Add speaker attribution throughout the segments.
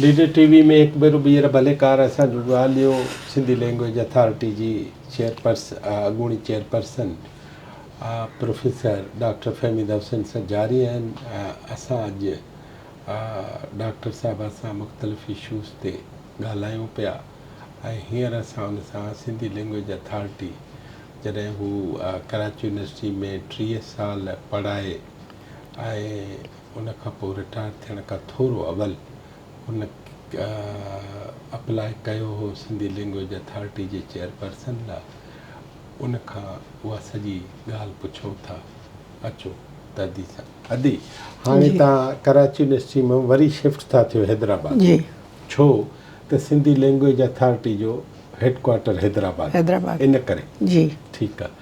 Speaker 1: DD TV में एक भेरो ॿीहर भलेकार असांजो ॻाल्हियो सिंधी लैंग्वेज अथॉरिटी जी अॻूणी चेयरपर्सन प्रोफेसर डॉक्टर फहमीद हुसैन सां जारी आहिनि। असां अॼु डॉक्टर साहिब सां मुख़्तलिफ़ इशूज़ ते ॻाल्हायूं पिया ऐं हींअर असां उन सां सिंधी लैंग्वेज अथॉरिटी जॾहिं हू कराची यूनिवर्सिटी में 30 साल पढ़ाए ऐं उन खां पोइ रिटायर थियण खां थोरो अवल उन अप्लाई कयो हो सिंधी लैंग्वेज अथॉरिटी जे चेयरपर्सन लाइ। उन खां उहा सॼी ॻाल्हि पुछूं था। अचो त अदी सां अदी हाणे तव्हां कराची यूनिवर्सिटी में वरी शिफ्ट था थियो हैदराबाद
Speaker 2: जी
Speaker 1: छो त सिंधी लैंग्वेज अथॉरिटी जो हेडक्वार्टर हैदराबाद इन करे
Speaker 2: जी
Speaker 1: ठीकु आहे।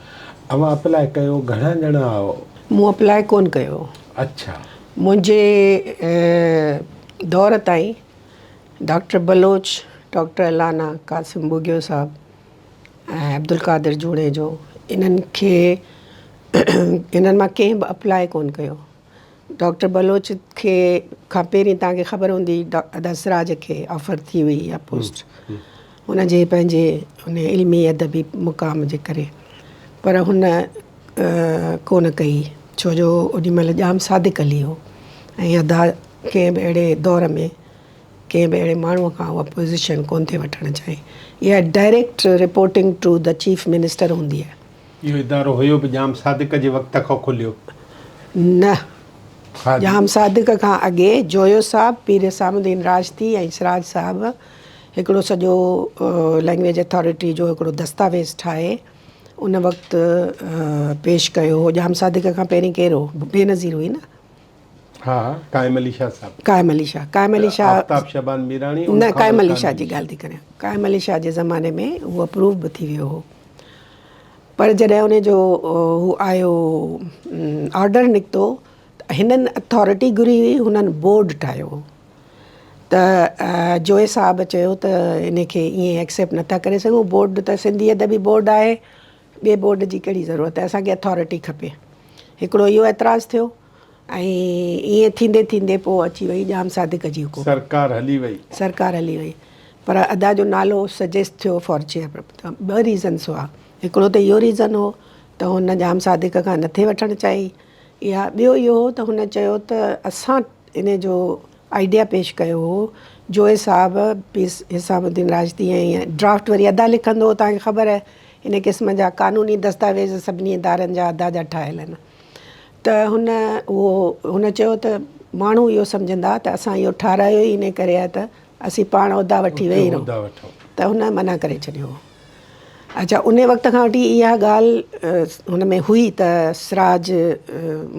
Speaker 1: अवां अप्लाई कयो घणा ॼणा आयो?
Speaker 2: मूं अप्लाई कोन कयो।
Speaker 1: अच्छा
Speaker 2: मुंहिंजे दौर ताईं डॉक्टर बलोच, डॉक्टर अलाना, कासिम बुगियो साहब ऐं अब्दुल कादिर जूड़े इन्हनि मां कंहिं बि अप्लाई कोन कयो। डॉक्टर बलोच खे खां पहिरीं तव्हांखे ख़बर हूंदी अदसराज खे ऑफर थी हुई इहा पोस्ट हुनजे पंहिंजे हुन इल्मी अदबी मुक़ाम जे करे, पर हुन कोन कई छो जो ओॾीमहिल ॼाम सादिक अली हो ऐं अदा कंहिं बि अहिड़े दौर में कंहिं बि अहिड़े माण्हूअ खां उहा पोज़ीशन कोन थी वठणु चाहे। इहा direct reporting to the chief minister हूंदी आहे।
Speaker 1: इहो इदारो हुयो बि जाम सादिक जे वक़्त खां खुलियो?
Speaker 2: न, जाम सादिक खां अॻे जोयो साहब, पीर सामुद्दीन राजती ऐं सिराज साहब हिकिड़ो सॼो लैंग्वेज अथॉरिटी जो हिकिड़ो दस्तावेज़ ठाहे उन वक़्तु पेश कयो हो। जाम सादिक खां पहिरीं केरु हो? बेनज़ीर हुई न।
Speaker 1: हा कायम अली शाह साहब।
Speaker 2: कायम अली शाह
Speaker 1: आफ्ताब शबान मीरानी
Speaker 2: न, कायम अली शाह जी ॻाल्हि थी करियां। कायम अली शाह जे ज़माने में उहो अप्रूव बि थी वियो हो, पर जॾहिं उन जो हू आयो ऑर्डर निकितो त हिननि अथॉरिटी घुरी हुई, हुननि बोर्ड ठाहियो हो त जोए साहब चयो त इनखे ईअं एक्सेप्ट नथा करे सघूं। बोर्ड त सिंधी अदबी बोर्ड आहे, ॿिए बोर्ड जी कहिड़ी ज़रूरत आहे, असांखे अथॉरिटी खपे। हिकिड़ो इहो एतिराज़ु थियो ऐं ईअं थींदे थींदे पोइ अची वई ॼाम सादिक जी हुकूमत। सरकार हली वई पर अदा जो नालो सजेस्ट थियो फॉर चेयर। त 2 रीज़न्स हुआ। हिकिड़ो त इहो रीज़न हो त हुन ॼाम सादिक खां नथे वठणु चाही, या ॿियो इहो हो त हुन चयो त असां इन जो आइडिया पेश कयो हो। जोए साहब पीर हिसामुद्दीन राजती ऐं ड्राफ्ट वरी अदा लिखंदो, तव्हांखे ख़बर आहे इन क़िस्म जा कानूनी दस्तावेज़ सभिनी इदारनि जा अदा जा ठहियल आहिनि। त हुन चयो त माण्हू इहो सम्झंदा त असां इहो ठारायो ई इन करे आहे त असीं पाण उहिदा वठी वेही रहूं, त हुन मना करे छॾियो। अच्छा, उन वक़्त खां वठी इहा ॻाल्हि हुन में हुई त सिराज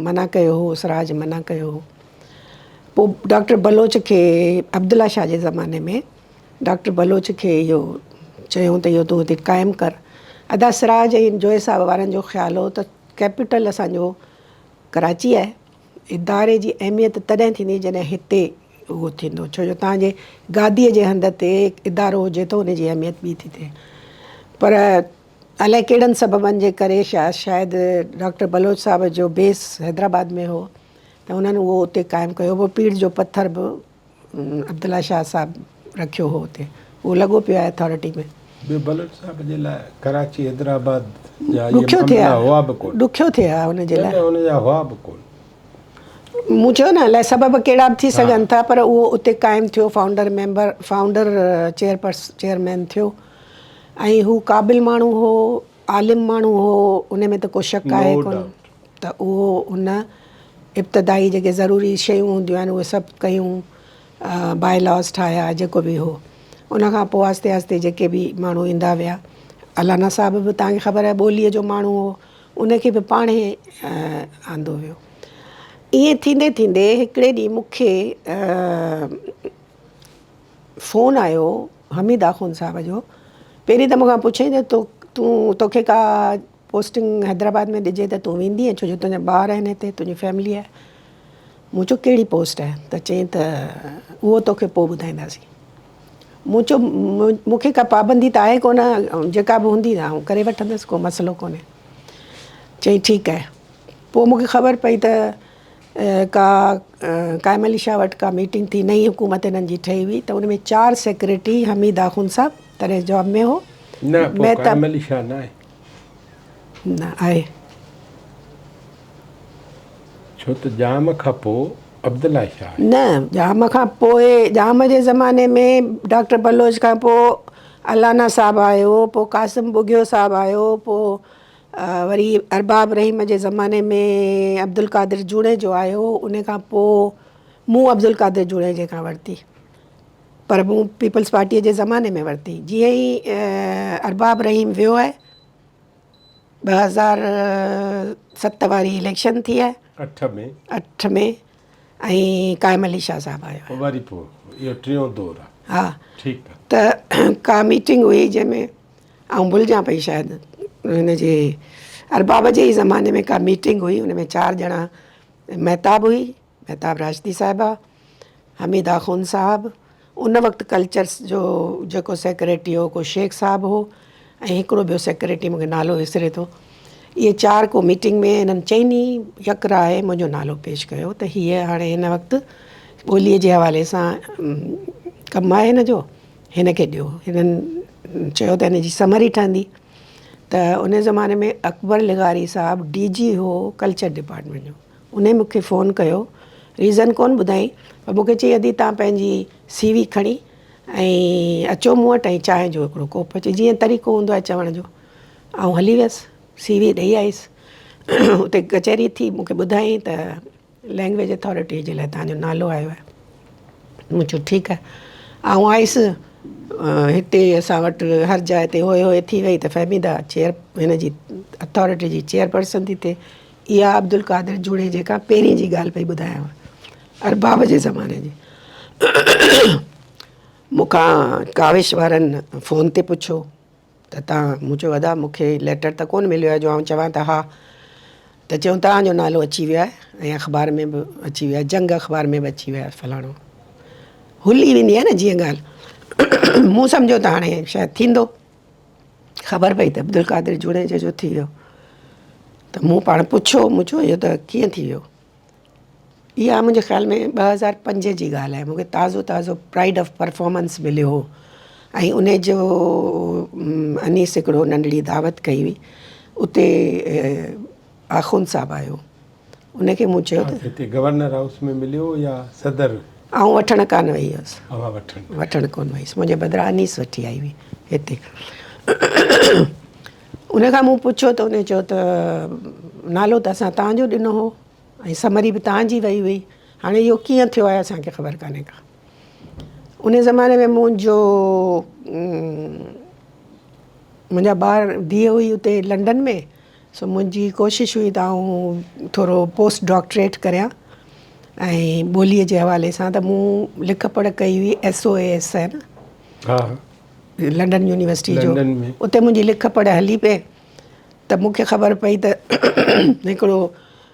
Speaker 2: मना कयो हो, सिराज मना कयो हो। पोइ डॉक्टर बलोच खे अब्दुल्ला शाह जे ज़माने में डॉक्टर बलोच खे इहो चयूं त इहो तूं हिते क़ाइमु कर। अदा सिराज ऐं जोए साहब वारनि जो ख़्यालु हो त कैपिटल असांजो कराची आहे, इदारे जी अहमियत तॾहिं थींदी जॾहिं हिते उहो थींदो, छो जो तव्हांजे गादीअ जे हंध ते इदारो हुजे त हुनजी अहमियत ॿी थी थिए। पर अलाए कहिड़नि सबबनि जे करे शायदि डॉक्टर बलोच साहब जो बेस हैदराबाद में हो त हुननि उहो उते क़ाइमु कयो। पोइ पीढ़ जो पत्थर बि अब्दुल्ला शाह साहब रखियो हो उते, उहो लॻो पियो आहे अथॉरिटी में।
Speaker 1: बलोच साहब जे लाइ कराची हैदराबाद जा
Speaker 2: ॾुखियो थिए हा हुनजे लाइ,
Speaker 1: हुआ बि कोन।
Speaker 2: मूं चयो न अलाए सबब कहिड़ा बि थी सघनि था, पर उहो उते क़ाइमु थियो, फाउंडर चेयरमैन थियो ऐं हू क़ाबिल माण्हू हो, आलिम माण्हू हो, उन में त को शक आहे कोन। त उहो हुन इब्तिदाई जेके ज़रूरी शयूं हूंदियूं आहिनि उहे सभु कयूं, बाय लॉस ठाहिया, जेको बि हो। उन खां पोइ आस्ते आस्ते जेके बि माण्हू ईंदा विया, अलाना साहब बि तव्हांखे ख़बर आहे ॿोलीअ जो माण्हू हो, उनखे बि पाण ई आंदो वियो। ईअं थींदे थींदे हिकिड़े ॾींहुं मूंखे फ़ोन आयो हमीद आख़ून साहब जो। पहिरीं त मूंखां पुछई त तोखे का पोस्टिंग हैदराबाद में ॾिजे त तूं वेंदीअ, छो जो तुंहिंजा ॿार आहिनि हिते, तुंहिंजी फैमिली आहे। मूं चयो कहिड़ी पोस्ट आहे? त चई त उहो तोखे पोइ ॿुधाईंदासीं। मूं चयो मूंखे का पाबंदी त आहे कोन, जेका बि हूंदी आउं करे वठंदसि, को मसइलो कोन्हे। चई ठीकु आहे। पोइ मूंखे ख़बर पई त कायम अली शाह वटि का मीटिंग थी, नई हुकूमत हिननि जी ठही हुई, त उन में 4 सेक्रेटरी हमीद आख़ुन साहब तॾहिं जॉब में हो।
Speaker 1: न पोइ
Speaker 2: महताब
Speaker 1: कायम अली शाह न आहे,
Speaker 2: न आहे,
Speaker 1: छो त जाम खां पोइ अब्दुल्ला शाह आहे।
Speaker 2: न जाम खां पोइ, जाम जे ज़माने में डॉक्टर बलोच खां पोइ अलाना साहब आयो, पोइ कासिम बुगियो साहब आयो, पोइ वरी अरबाब रहीम जे ज़माने में अब्दुल कादिर जूड़े जो आयो, उन खां पोइ मूं अब्दुल कादिर जूड़े जे खां वरिती, पर मूं पीपल्स पार्टीअ जे ज़माने में वरिती। जीअं ई अरबाब रहीम वियो आहे, 2007 वारी इलेक्शन थी आहे
Speaker 1: 8
Speaker 2: में, ऐं कायम अली शाह साहब आयो आहे।
Speaker 1: वरी पोइ इहो टियों दौर आहे।
Speaker 2: हा,
Speaker 1: ठीकु आहे।
Speaker 2: त का मीटिंग हुई जंहिंमें आउं भुलिजां पई शायदि, हिन जे अरबाब जे ई ज़माने में का मीटिंग हुई, हुन में 4 ॼणा, महताब हुई, महताब राशिदी साहिबा, हमीद आख़ुन साहब, उन वक़्तु कल्चर्स जो जेको सेक्रेटरी हो को शेख साहब हो, ऐं हिकिड़ो ॿियो सेक्रेटरी मूंखे नालो विसरे थो। इहे 4 को मीटिंग में हिननि चइनी यकराए मुंहिंजो नालो पेश कयो त हीअ हाणे हिन वक़्तु ॿोलीअ जे हवाले सां कमु आहे हिन जो, हिन खे ॾियो। हिननि चयो त हिन जी समरी ठहंदी, त उन ज़माने में अकबर लिगारी साहब DG हो कल्चर डिपार्टमेंट जो, उन मूंखे फ़ोन कयो, रीज़न कोन ॿुधाई, पर मूंखे चई अदी तव्हां पंहिंजी CV खणी ऐं अचो मूं वटि, ऐं चांहि जो हिकिड़ो कोप अचे, जीअं तरीक़ो हूंदो आहे चवण जो। ऐं हली वियसि, CV ॾेई आयसि। उते कचहरी थी, मूंखे ॿुधाई त लैंग्वेज अथॉरिटी जे लाइ तव्हांजो नालो आयो आहे। मूं चयो ठीकु आहे। ऐं आयसि हिते असां वटि हर जाइ ते होए होए थी वई त फ़हमीदा हिन जी अथॉरिटी जी चेयरपर्सन थी थिए। इहा अब्दुल कादिर जूड़े जेका पहिरीं जी ॻाल्हि पई ॿुधायांव, अरबाब जे ज़माने जी। मूंखां काविश वारनि फ़ोन ते पुछो त तव्हां, मूं चयो अदा मूंखे लेटर त कोन मिलियो आहे जो आउं चवां त हा, त चयूं तव्हांजो नालो अची वियो आहे, ऐं अख़बार में बि अची वियो आहे, जंग अख़बार में बि अची वियो आहे फलाणो। हुली वेंदी आहे न जीअं ॻाल्हि। मूं सम्झो त हाणे शायदि थींदो, ख़बर पई त अब्दुल कादिर जूड़े जो थी वियो, त मूं पाण पुछो, मूं चयो इहो त कीअं थी वियो। इहा मुंहिंजे ख़्याल में 2005 जी ॻाल्हि आहे। मूंखे ताज़ो ताज़ो प्राइड ऑफ परफॉर्मेंस मिलियो हो, ऐं उन जो अनीस हिकिड़ो नंढड़ी दावत कई हुई, उते आख़ुन साहब आयो, उनखे मूं चयो त
Speaker 1: हिते गवर्नर हाउस में मिलियो या सदर?
Speaker 2: आउं वठणु कान वई हुअसि,
Speaker 1: हवा
Speaker 2: वठणु कोन वईसि, मुंहिंजे बदिरां अनीस वठी आई हुई हिते। उनखां मूं पुछो त उन चयो त नालो त असां तव्हांजो ॾिनो हो, ऐं समरी बि तव्हांजी वई हुई, हाणे इहो कीअं थियो आहे असांखे ख़बर कान्हे का। उन ज़माने में मुंहिंजा ॿार धीउ हुई उते लंडन में, सो मुंहिंजी कोशिशि हुई त आउं थोरो पोस्ट डॉक्टरेट करियां ऐं ॿोलीअ जे हवाले सां, त मूं लिख पढ़ कई हुई SOAS आहे न,
Speaker 1: हा,
Speaker 2: लंडन यूनिवर्सिटी जो,
Speaker 1: लंडन में।
Speaker 2: उते मुंहिंजी लिख पढ़ हली पई, त मूंखे ख़बर पई त हिकिड़ो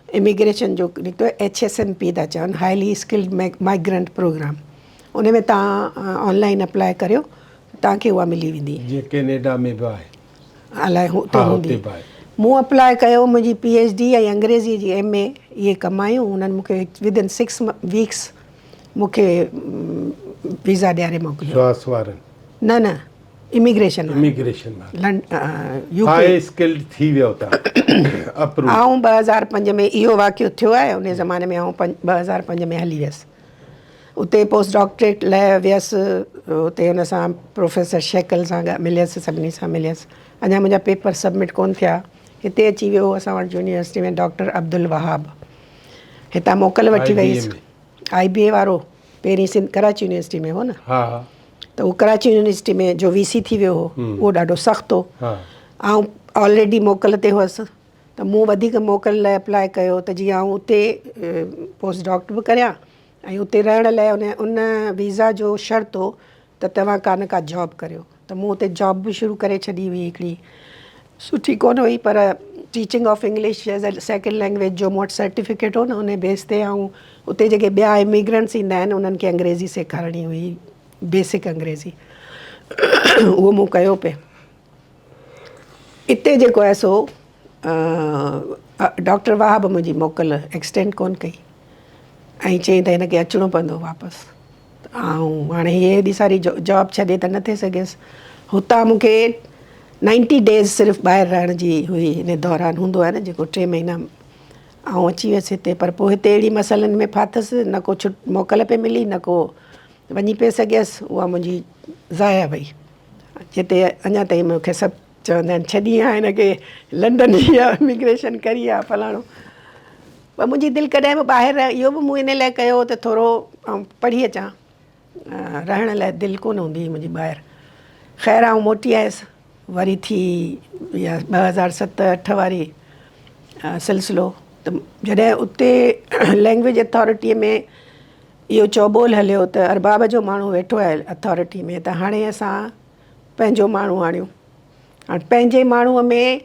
Speaker 2: इमिग्रेशन जो निकितो HSMP था चवनि, हाईली स्किल्ड माइग्रेंट प्रोग्राम, उन में तव्हां ऑनलाइन अप्लाई करियो, तव्हांखे उहा मिली वेंदी।
Speaker 1: जीअं कैनेडा में बि आहे,
Speaker 2: अलाए हुते
Speaker 1: हा
Speaker 2: हूंदी।
Speaker 1: हुते बि आहे।
Speaker 2: मूं अप्लाई कयो, मुंहिंजी PhD ऐं अंग्रेज़ी जी MA इहे कमायूं, उन्हनि मूंखे विदिन 6 वीक्स मूंखे वीज़ा ॾियारे मोकिलियो।
Speaker 1: श्वास वारनि?
Speaker 2: न न, इमिग्रेशन
Speaker 1: हाई स्किल्ड थी वियो तव्हां अप्रूव।
Speaker 2: आउं 2005 में इहो वाक़ियो थियो आहे, उन ज़माने में आउं 2005 में हली वियसि उते पोस्ट डॉक्टरेट लाइ वियसि। उते हुन सां प्रोफेसर शेकल सां मिलियसि, सभिनी सां मिलियसि। अञा मुंहिंजा पेपर सबमिट कोन थिया। हिते अची वियो असां वटि यूनिवर्सिटी में डॉक्टर अब्दुल वहाब, हितां मोकल वठी वईसि। IBA वारो पहिरीं कराची यूनिवर्सिटी में हो न,
Speaker 1: हा,
Speaker 2: त उहो कराची यूनिवर्सिटी में जो VC थी वियो हो, उहो ॾाढो सख़्तु हो। ऐं ऑलरेडी मोकल ते हुअसि, त मूं वधीक मोकल लाइ अप्लाई कयो त जीअं आउं उते पोस्ट डॉक्टर बि करियां, ऐं उते रहण लाइ उन वीज़ा जो शर्त हो त तव्हां का जॉब करियो। त मूं उते जॉब बि शुरू करे छॾी हुई, हिकिड़ी सुठी कोन हुई, पर teaching of English as a second language जो मूं वटि सर्टिफिकेट हो न, उन बेस ते ऐं उते जेके ॿिया इमिग्रेंट्स ईंदा आहिनि उन्हनि खे अंग्रेज़ी सेखारणी हुई, बेसिक अंग्रेज़ी। उहो मूं कयो पिए। हिते जेको आहे सो डॉक्टर वहाब मुंहिंजी मोकल एक्सटेंड कोन कई, ऐं चयईं त हिनखे अचिणो पवंदो वापसि। ऐं हाणे हे एॾी सारी जॉब छॾे त न थी सघियसि। हुतां मूंखे 90 डेज़ सिर्फ़ु ॿाहिरि रहण जी हुई, हिन दौरान हूंदो आहे न जेको 3 महीना। ऐं अची वियसि हिते, पर पोइ हिते अहिड़ी मसइलनि में फाथसि, न को मोकल पे मिली, न को वञी पिए सघियसि। उहा मुंहिंजी ज़ाया वई, जिते अञा ताईं मूंखे सभु चवंदा आहिनि छॾी आहे हिनखे, लंडन जी आहे, इमिग्रेशन करी आहे, फलाणो। पर मुंहिंजी दिलि कॾहिं बि ॿाहिरि इहो बि मूं इन लाइ कयो त थोरो पढ़ी अचां, रहण लाइ दिलि कोन हूंदी हुई मुंहिंजी ॿाहिरि। ख़ैर आउं मोटी आयसि, वरी थी इहा 2007-08 वारी सिलसिलो। त जॾहिं उते लैंग्वेज अथॉरिटीअ में इहो चौॿोल हलियो त अरबाब जो माण्हू वेठो आहे अथॉरिटी में, त हाणे असां पंहिंजो माण्हू आणियूं। हाणे पंहिंजे माण्हूअ में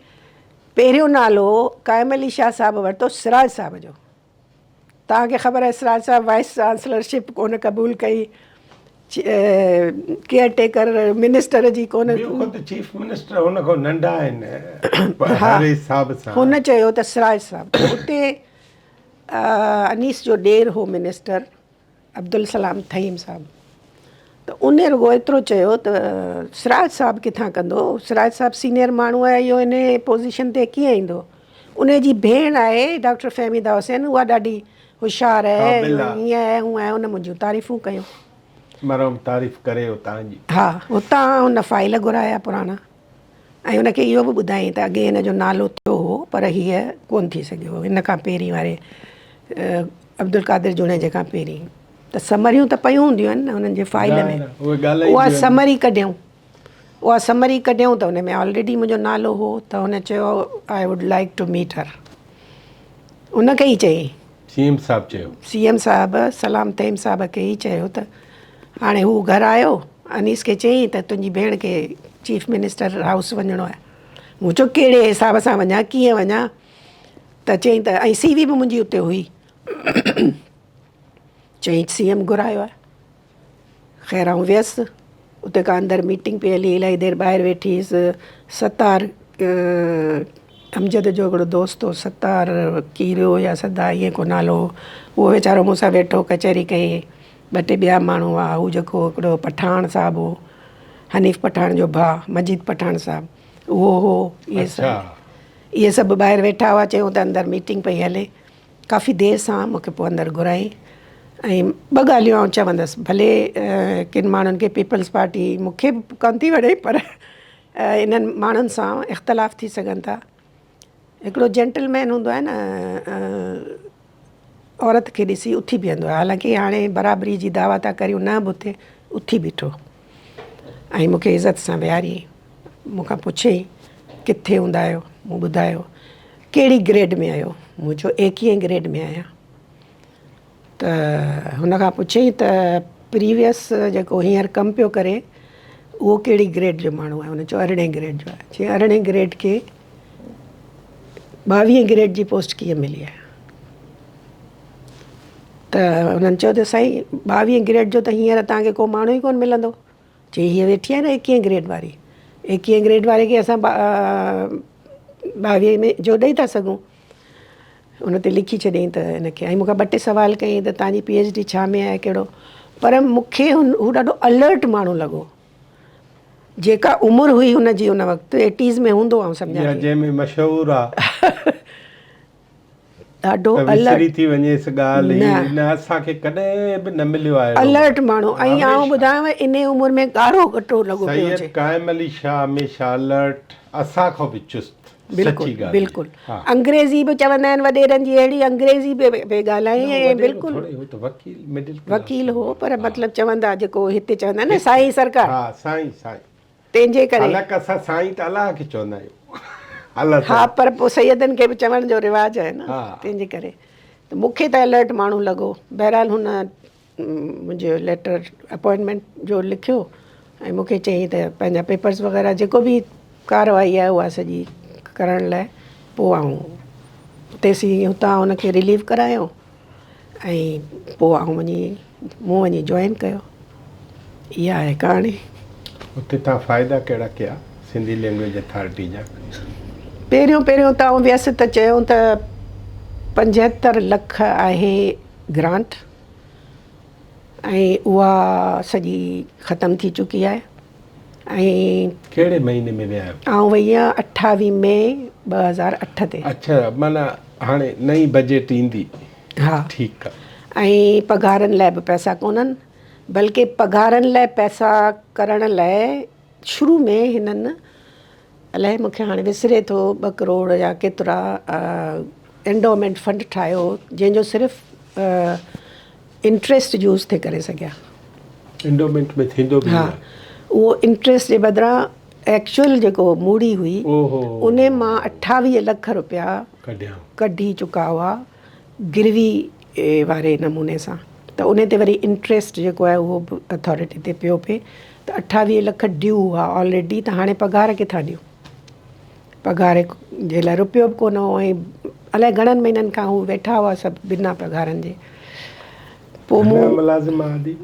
Speaker 2: पहिरियों नालो क़ाइम अली शाह साहिबु वरितो, सिराज साहिब जो। तव्हांखे ख़बर आहे सिराज साहिबु वाइस चांसलरशिप कोन क़बूल कई, केयर टेकर मिनिस्टर जी कोन।
Speaker 1: चीफ मिनिस्टर हुन खां नंढा आहिनि
Speaker 2: हा,
Speaker 1: हर हिसाब सां।
Speaker 2: हुन चयो त सिराज साहिबु। उते अनीस जो ॾेर हो मिनिस्टर, अब्दुल सलाम थईम साहिबु। त उन रुगो एतिरो चयो त सिराज साहिबु किथां कंदो, सिराज साहिबु सीनियर माण्हू आहे, इहो इन पोज़ीशन ते कीअं ईंदो। उन जी भेण आहे डॉक्टर फ़हमीदा हुसैन, उहा ॾाढी होशियारु आहे, हीअं आहे हूअं आहे। उन मुंहिंजियूं तारीफ़ूं कयूं,
Speaker 1: मरम तारीफ़ करे तव्हांजी।
Speaker 2: हा, हुतां हुन फाइल घुराया पुराणा, ऐं हुनखे इहो बि ॿुधाईं त अॻे हिन जो नालो थियो हो, पर हीअ कोन थी सघियो हिन खां पहिरीं वारे अब्दुल कादिर जुड़े खां पहिरीं। त समरियूं त पयूं हूंदियूं आहिनि न हुननि जे फाइल में, उहा समरी कढियऊं, उहा समरी कढियऊं त हुन में ऑलरेडी मुंहिंजो नालो हो। त हुन चयो I would like two meet her. उनखे ई चयईं,
Speaker 1: सीएम साहिबु चयो,
Speaker 2: सीएम साहिबु सलाम तइम साहिब खे ई चयो। त हाणे हू घरु आयो, अनीस खे चयईं त तुंहिंजी भेण खे चीफ मिनिस्टर हाउस वञिणो आहे। मूं चयो कहिड़े हिसाब सां वञा, कीअं वञा। त चयईं त ऐं CV बि मुंहिंजी उते हुई। चयईं CM घुरायो आहे। ख़ैर आउं वियसि, उते खां अंदरि मीटिंग पई हली, इलाही देरि ॿाहिरि वेठी हुअसि। सतार अमजद जो हिकिड़ो दोस्त हो, सतार कीरियो या सदा ईअं को नालो, उहो वीचारो मूंसां वेठो, कचहरी कई। 2-3 ॿिया माण्हू हुआ, हू जेको हिकिड़ो पठाण साहिबु हो, हनीफ़ पठाण जो भाउ, मजीद पठाण साहिबु, उहो हो। इहे सभु ॿाहिरि वेठा हुआ। चयूं त अंदरि मीटिंग पई हले। काफ़ी देरि सां मूंखे पोइ अंदरि घुराई, ऐं 2 ॻाल्हियूं आउं चवंदसि। भले किन माण्हुनि खे पीपल्स पार्टी मूंखे कोन थी वणे, पर इन्हनि माण्हुनि सां इख़्तिलाफ़ थी सघनि था। हिकिड़ो जेंटलमैन हूंदो आहे न, औरत खे ॾिसी उथी बीहंदो आहे। हालांकि हाणे बराबरी जी दावा था करियूं, न बि उथे उथी बीठो ऐं मूंखे इज़त सां विहारियईं। मूंखां पुछियईं किथे हूंदा आहियो, मूं ॿुधायो। कहिड़ी ग्रेड में आहियो, मूं चयो 21 ग्रेड में आहियां। त हुन खां पुछियईं त प्रीवियस जेको हींअर कमु पियो करे उहो कहिड़ी ग्रेड जो माण्हू आहे। हुन चयो 18 ग्रेड जो आहे। चई 18 ग्रेड खे 22 ग्रेड जी पोस्ट कीअं मिली आहे। त हुननि चयो त साईं 22 ग्रेड जो त हींअर तव्हांखे को माण्हू ई कोन मिलंदो। चई हीअ वेठी आहे न 21 ग्रेड वारी, 21 ग्रेड वारे खे असां 22 में जो ॾेई था सघूं। हुन ते लिखी छॾियईं त हिनखे। ऐं मूंखां 2-टे सवाल कयईं त तव्हांजी PhD छा में आहे, कहिड़ो। पर मूंखे हू ॾाढो अलर्ट माण्हू लॻो। जेका उमिरि हुई हुनजी हुन वक़्तु 80s में हूंदो, ऐं सम्झा
Speaker 1: जंहिंमें मशहूरु आहे
Speaker 2: ॾाढो अलर्ट
Speaker 1: थी वञे ॻाल्हि न असांखे कॾहिं बि न मिलियो आहे
Speaker 2: अलर्ट माण्हू। ऐं आउं ॿुधायांव इन उमिरि में ॻाढ़ो घटो लॻो पियो हुजे।
Speaker 1: क़ाइम अली शाह हमेशह अलर्ट, असांखां बि चुस्त।
Speaker 2: बिल्कुलु बिल्कुलु। अंग्रेज़ी बि चवंदा आहिनि वॾेरनि जी, अहिड़ी अंग्रेज़ी बि ॻाल्हाई ऐं बिल्कुलु वकील हो, पर मतिलबु चवंदा जेको हिते चवंदा आहिनि न साईं सरकार,
Speaker 1: साईं साईं,
Speaker 2: तंहिंजे करे
Speaker 1: असां साईं त अलाह खे चवंदा आहियूं।
Speaker 2: हा, पर पोइ सैयदनि खे बि चवण जो रिवाजु आहे न, तंहिंजे करे। त मूंखे त अलर्ट माण्हू लॻो। बहरहाल हुन मुंहिंजो लेटर अपॉइंटमेंट जो लिखियो ऐं मूंखे चयईं त पंहिंजा पेपर्स वग़ैरह जेको बि कारवाई आहे उहा सॼी करण लाइ। पोइ आउं तेसीं हुतां हुनखे रिलीव करायो ऐं पोइ आउं मूं वञी जॉइन कयो। इहा आहे कहाणी।
Speaker 1: हुते तव्हां फ़ाइदा कहिड़ा कया सिंधी लैंग्वेज अथॉरिटी जा?
Speaker 2: पहिरियों त आउं वियसि त चयूं त 75 लख आहे ग्रांट ऐं उहा सॼी ख़तमु थी चुकी आहे। ऐं
Speaker 1: कहिड़े महीने में विया आहियो?
Speaker 2: आउं वई आहियां 28 मई 2008 ते।
Speaker 1: अच्छा, माना हाणे नई बजट ईंदी।
Speaker 2: हा,
Speaker 1: ठीकु आहे।
Speaker 2: ऐं पघारनि लाइ बि पैसा कोन्हनि, बल्कि पघारनि लाइ पैसा करण लाइ शुरू में हिननि अलाए मूंखे हाणे विसिरे थो 2 करोड़ या केतिरा एंडोमेंट फंड ठाहियो जंहिंजो सिर्फ़ु इंट्रस्ट यूज़ थिए करे सघिया।
Speaker 1: एंडोमेंट में थींदो बि
Speaker 2: हा,
Speaker 1: आहे।
Speaker 2: उहो इंट्रस्ट जे बदिरां एक्चुअल जेको मूड़ी हुई
Speaker 1: ओहो,
Speaker 2: उन मां 28 लख रुपया
Speaker 1: कढिया।
Speaker 2: कढी चुका हुआ गिरवी वारे नमूने सां। त उन ते वरी इंट्रस्ट जेको आहे उहो बि अथॉरिटी ते पियो पिए। त 28 लख ड्यू हुआ ऑलरेडी। त हाणे पघार किथां ॾियूं? पघार जे लाइ रुपयो बि कोन हो ऐं अलाए घणनि महीननि खां हू वेठा हुआ सभु बिना पघारनि जे। पोइ मूं
Speaker 1: मुलाज़िम आदि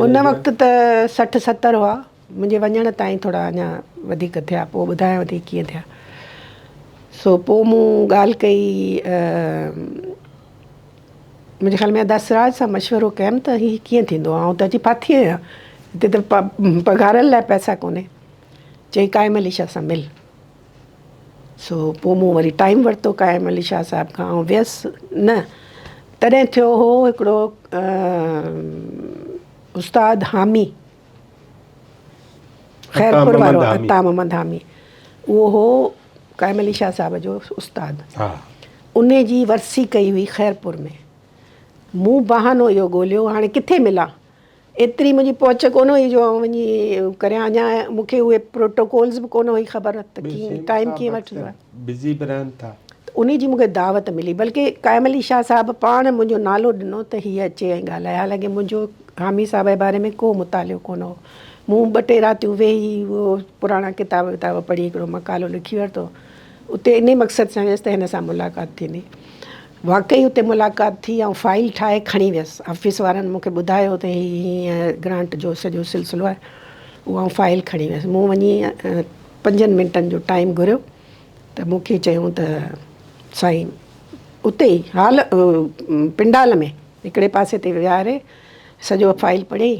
Speaker 2: उन वक़्तु त 60-70 हुआ। मुंहिंजे वञण ताईं थोरा अञा वधीक थिया, पोइ ॿुधायांव थी कीअं थिया। सो पोइ मूं ॻाल्हि कई मुंहिंजे ख़्याल में दसराज सां मशवरो कयमि त हीअ कीअं थींदो आहे। त अची फाथी आहियां हिते त पघारनि लाइ पैसा कोन्हे। चई कायम अली शाह सां मिल। सो पोइ मूं वरी टाइम वरितो कायम अली शाह साहिब खां। ऐं वियसि न तॾहिं थियो हो हिकिड़ो उस्ताद हामी ख़ैरपुर वारो अता मोहम्मद हामी, उहो हो कायम अली शाह साहिब जो उस्ताद। उन जी वरसी कई हुई ख़ैरपुर में। मूं बहानो इहो ॻोल्हियो हाणे किथे मिलां। एतिरी मुंहिंजी पहुच कोन हुई जो वञी करियां। अञा मूंखे उहे प्रोटोकॉल्स बि कोन हुई ख़बर त कीअं टाइम कीअं वठिबो आहे।
Speaker 1: बिज़ी बि रहनि था।
Speaker 2: उन जी मूंखे दावत मिली, बल्कि कायम अली शाह साहिबु पाण मुंहिंजो नालो ॾिनो त हीअ अचे ऐं ॻाल्हाए। हालांकि मुंहिंजो हामी साहिब जे बारे में को मुतालियो कोन हो। मूं 2-3 रातियूं वेही उहो पुराणा किताब विताब पढ़ी हिकिड़ो मक़ालो लिखी वरितो। उते इन मक़सद सां वियसि त हिन सां मुलाक़ात थींदी। वाक़ई उते मुलाक़ात थी ऐं फाइल ठाहे खणी वियसि। ऑफिस वारनि मूंखे ॿुधायो त हीअं ग्रांट जो सॼो सिलसिलो आहे। उहा फाइल खणी वियसि। मूं वञी 5 मिंटनि जो टाइम घुरियो त मूंखे चयूं त साईं उते ई हाल पिंडाल में हिकिड़े पासे ते विहारे सॼो फाइल पढ़ी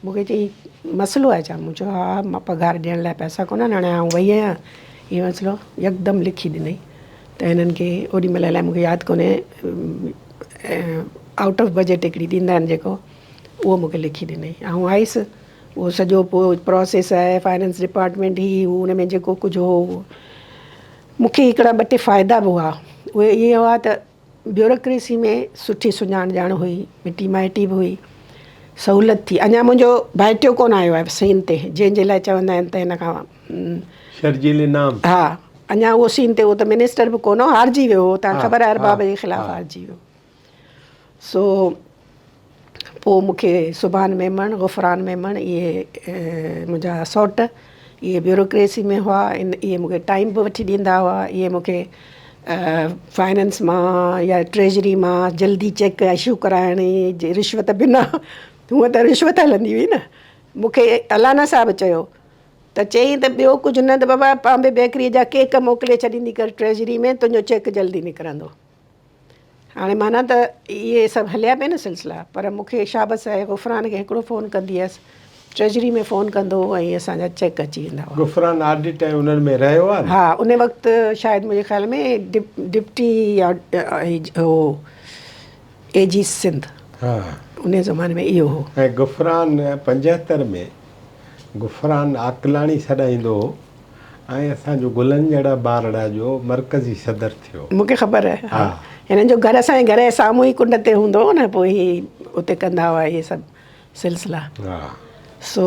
Speaker 2: मूंखे चई मसइलो आहे छा? मूं चयो हा, मां पघार ॾियण लाइ पैसा कोन आहिनि। हाणे आउं वई आहियां, इहो मसइलो यकदमि लिखी ॾिनई। त हिननि खे ओॾी महिल लाइ मूंखे यादि कोन्हे आउट ऑफ बजट हिकिड़ी ॾींदा आहिनि जेको, उहो मूंखे लिखी ॾिनई। ऐं आयुसि उहो सॼो पोइ प्रोसेस आहे फाइनेंस डिपार्टमेंट ई हुन में जेको कुझु हो। मूंखे हिकिड़ा 2-टे फ़ाइदा बि हुआ। उहे इहे हुआ त ब्यूरोक्रेसी में सुठी सुञाण ॼाण हुई, मिटी माइटी बि हुई, सहूलियत थी। अञा मुंहिंजो भाइटियो कोन आयो आहे सीन ते, जंहिंजे लाइ चवंदा आहिनि त हिन खां
Speaker 1: शर्जील नाम।
Speaker 2: हा, अञा उहो सीन ते उहो त मिनिस्टर बि कोन हो, हारिजी वियो हो। तव्हां ख़बर आहे अरबाब जे ख़िलाफ़ु हारिजी वियो। सो पोइ मूंखे सुभान मेमण, गुफ़रान मेमण इहे मुंहिंजा सौट इहे ब्यूरोक्रेसी में हुआ। इहे मूंखे टाइम बि वठी ॾींदा हुआ। इहे मूंखे फाइनेंस मां या ट्रेजरी मां जल्दी चेक इशू कराइण रिश्वत बिना। हूअं त रिश्वत हलंदी हुई न। मूंखे अलाना साहिबु चयो त चई त ॿियो कुझु न त बाबा बॉम्बे बेकरीअ जा केक मोकिले छॾींदी कर ट्रेजरी में, तुंहिंजो चेक जल्दी निकिरंदो। हाणे माना त इहे सभु हलिया पिया न सिलसिला। पर मूंखे शाबस आहे गुफ़रान खे हिकिड़ो फ़ोन कंदी हुअसि, ट्रेजरी में फ़ोन कंदो ऐं असांजा चेक अची वेंदा हुआ।
Speaker 1: गुफ़रान ऑडिट ऐं उन्हनि में रहियो आहे।
Speaker 2: हा, उन वक़्तु शायदि मुंहिंजे ख़्याल में डिप्टी या हो AG सिंध,
Speaker 1: हा,
Speaker 2: उन ज़माने में इहो हो।
Speaker 1: ऐं गुफ़रान 75 में गुफ़रान आकलाणी सॾाईंदो हो ऐं असांजो गुलंजड़ा बारड़ा जो मरकज़ी सदर थियो।
Speaker 2: मूंखे ख़बर आहे। हा, हिननि जो घर असांजे घर जे साम्हूं ई कुंड ते हूंदो हो न, पोइ इहे उते कंदा हुआ इहे सभु सिलसिला।
Speaker 1: हा,
Speaker 2: सो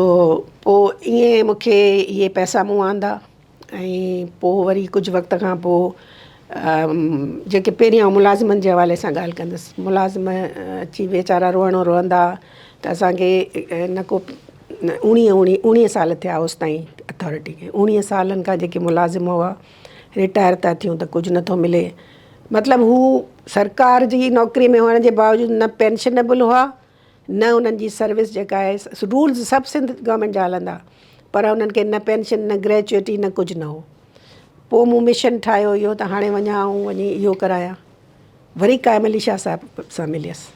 Speaker 2: पोइ ईअं मूंखे इहे पैसा मूं आंदा। ऐं पोइ वरी कुझु वक़्त खां पोइ जेके पहिरियां मुलाज़िमनि जे हवाले सां ॻाल्हि कंदसि। मुलाज़िम अची वीचारा रोअंदा त असांखे न को 19 साल थिया होसि ताईं अथॉरिटी खे। 19 सालनि खां जेके मुलाज़िम हुआ रिटायर था थियूं त कुझु नथो मिले। मतिलबु हू सरकार जी नौकिरी में हुअण जे बावजूदि न पेंशनेबल हुआ, न उन्हनि जी सर्विस जेका आहे, रूल्स सभु सिंध गवर्नमेंट जा हलंदा, पर उन्हनि खे न पेंशन, न ग्रेचुइटी, न कुझु न हो। पोइ मूं मिशन ठाहियो इहो त हाणे वञा ऐं वञी इहो करायां। वरी कायम अली शाह साहिब सां मिलियसि।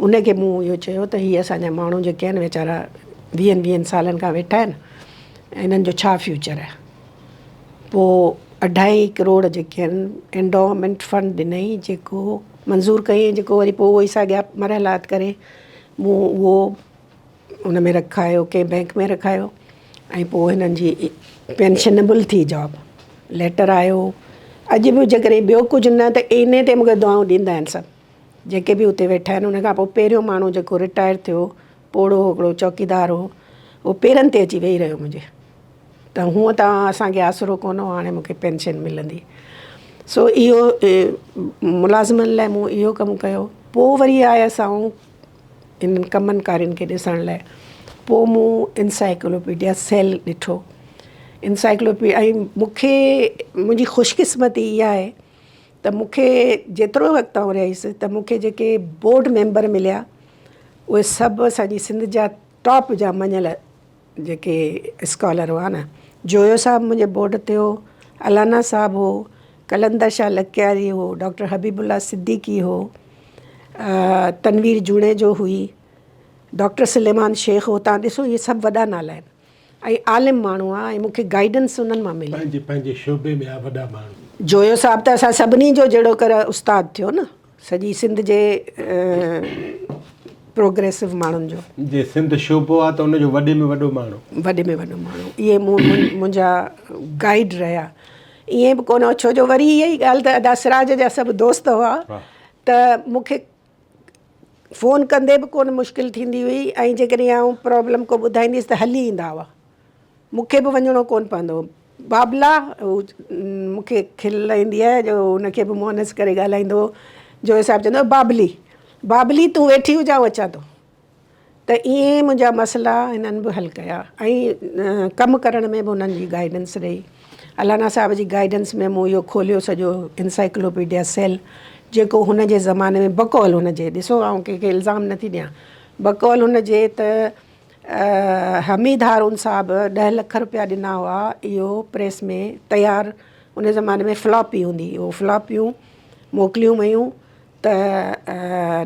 Speaker 2: उनखे मूं इहो चयो त हीअ असांजा माण्हू जेके आहिनि वीचारा 20 सालनि खां वेठा आहिनि ऐं हिननि जो छा फ्यूचर आहे। पोइ 2.5 करोड़ जेके आहिनि एंडोमेंट फंड ॾिनई, जेको मंज़ूरु कई, जेको वरी पोइ उहो ई साॻिया मरहलात करे मूं उहो उन में रखायो, कंहिं बैंक में रखायो ऐं पोइ हिननि जी पेंशनेबल थी जॉब लेटर आयो। अॼु बि जेकॾहिं ॿियो कुझु न त इन ते मूंखे दुआऊं ॾींदा आहिनि सभु जेके बि उते वेठा आहिनि। उन खां पोइ पहिरियों माण्हू जेको रिटायर थियो, पोड़ो हिकिड़ो चौकीदार हो, उहो पेरनि ते अची वेही रहियो मुंहिंजे, त हूअं त असांखे आसिरो कोन हो, हाणे मूंखे पेंशन मिलंदी। सो इहो मुलाज़िमनि लाइ मूं इहो कमु कयो। पोइ वरी आयसि आऊं इन्हनि कमनि कारियुनि खे ॾिसण लाइ। पोइ मूं इंसाइक्लोपीडिया सेल ॾिठो। इंसाइक्लोपीडिया ऐं मूंखे मुंहिंजी ख़ुशकिस्मती इहा आहे त मूंखे जेतिरो वक़्तु आऊं रहीसि त मूंखे जेके बोर्ड मेंबर मिलिया उहे सभु असांजी सिंध जा टॉप जा मञियल जेके स्कॉलर हुआ न। जोयो साहब मुंहिंजे बोर्ड ते हो, अलाना साहब हो, कलंदर शाह लकियारी हो, डॉक्टर हबीबुल्ला सिद्दीकी हो, तनवीर जूणेजो हुई, डॉक्टर सुलेमान शेख हो। तव्हां ॾिसो इहे सभु वॾा नाला आहिनि ऐं आलिम माण्हू आहे ऐं मूंखे गाइडेंस उन्हनि मां मिली।
Speaker 1: पंहिंजे पंहिंजे शोबे में आहे वॾा माण्हू।
Speaker 2: जोयो साहब त असां सभिनी जो जहिड़ो कर उस्तादु थियो न, सॼी सिंध जे प्रोग्रेसिव माण्हुनि जो।
Speaker 1: जे सिंध शोबो आहे त उनजो वॾे में वॾो माण्हू,
Speaker 2: वॾे में वॾो माण्हू इहे मुंहिंजा गाइड रहिया। ईअं बि कोन हो, छो जो वरी इहा ई ॻाल्हि त अदा सिराज जा सभु दोस्त हुआ त मूंखे फ़ोन कंदे बि कोन मुश्किल थींदी हुई ऐं जेकॾहिं आउं प्रॉब्लम को ॿुधाईंदसि त हली ईंदा हुआ, मूंखे बि वञिणो कोन पवंदो हो। बाबला मूंखे खिल ईंदी आहे जो हुनखे बि मोनस करे ॻाल्हाईंदो हो। जो हिसाबु चवंदो बाबली बाबली तूं वेठी हुजां अचां थो। त ईअं मुंहिंजा मसइला हिननि बि हल कया ऐं कमु करण में बि हुननि जी गाइडेंस रही। अलाना साहब जी गाइडेंस में मूं इहो खोलियो सॼो इंसाइक्लोपीडिया सेल, जेको हुन जे ज़माने में बकौल हुनजे, ॾिसो आउं कंहिंखे इल्ज़ाम नथी ॾियां, बकौल हुनजे त हमीद हारून साहब 10 लाख रुपया ॾिना हुआ इहो प्रेस में तयारु। उन ज़माने में फ्लॉपी हूंदी, उहो फ्लॉपियूं मोकिलियूं वयूं त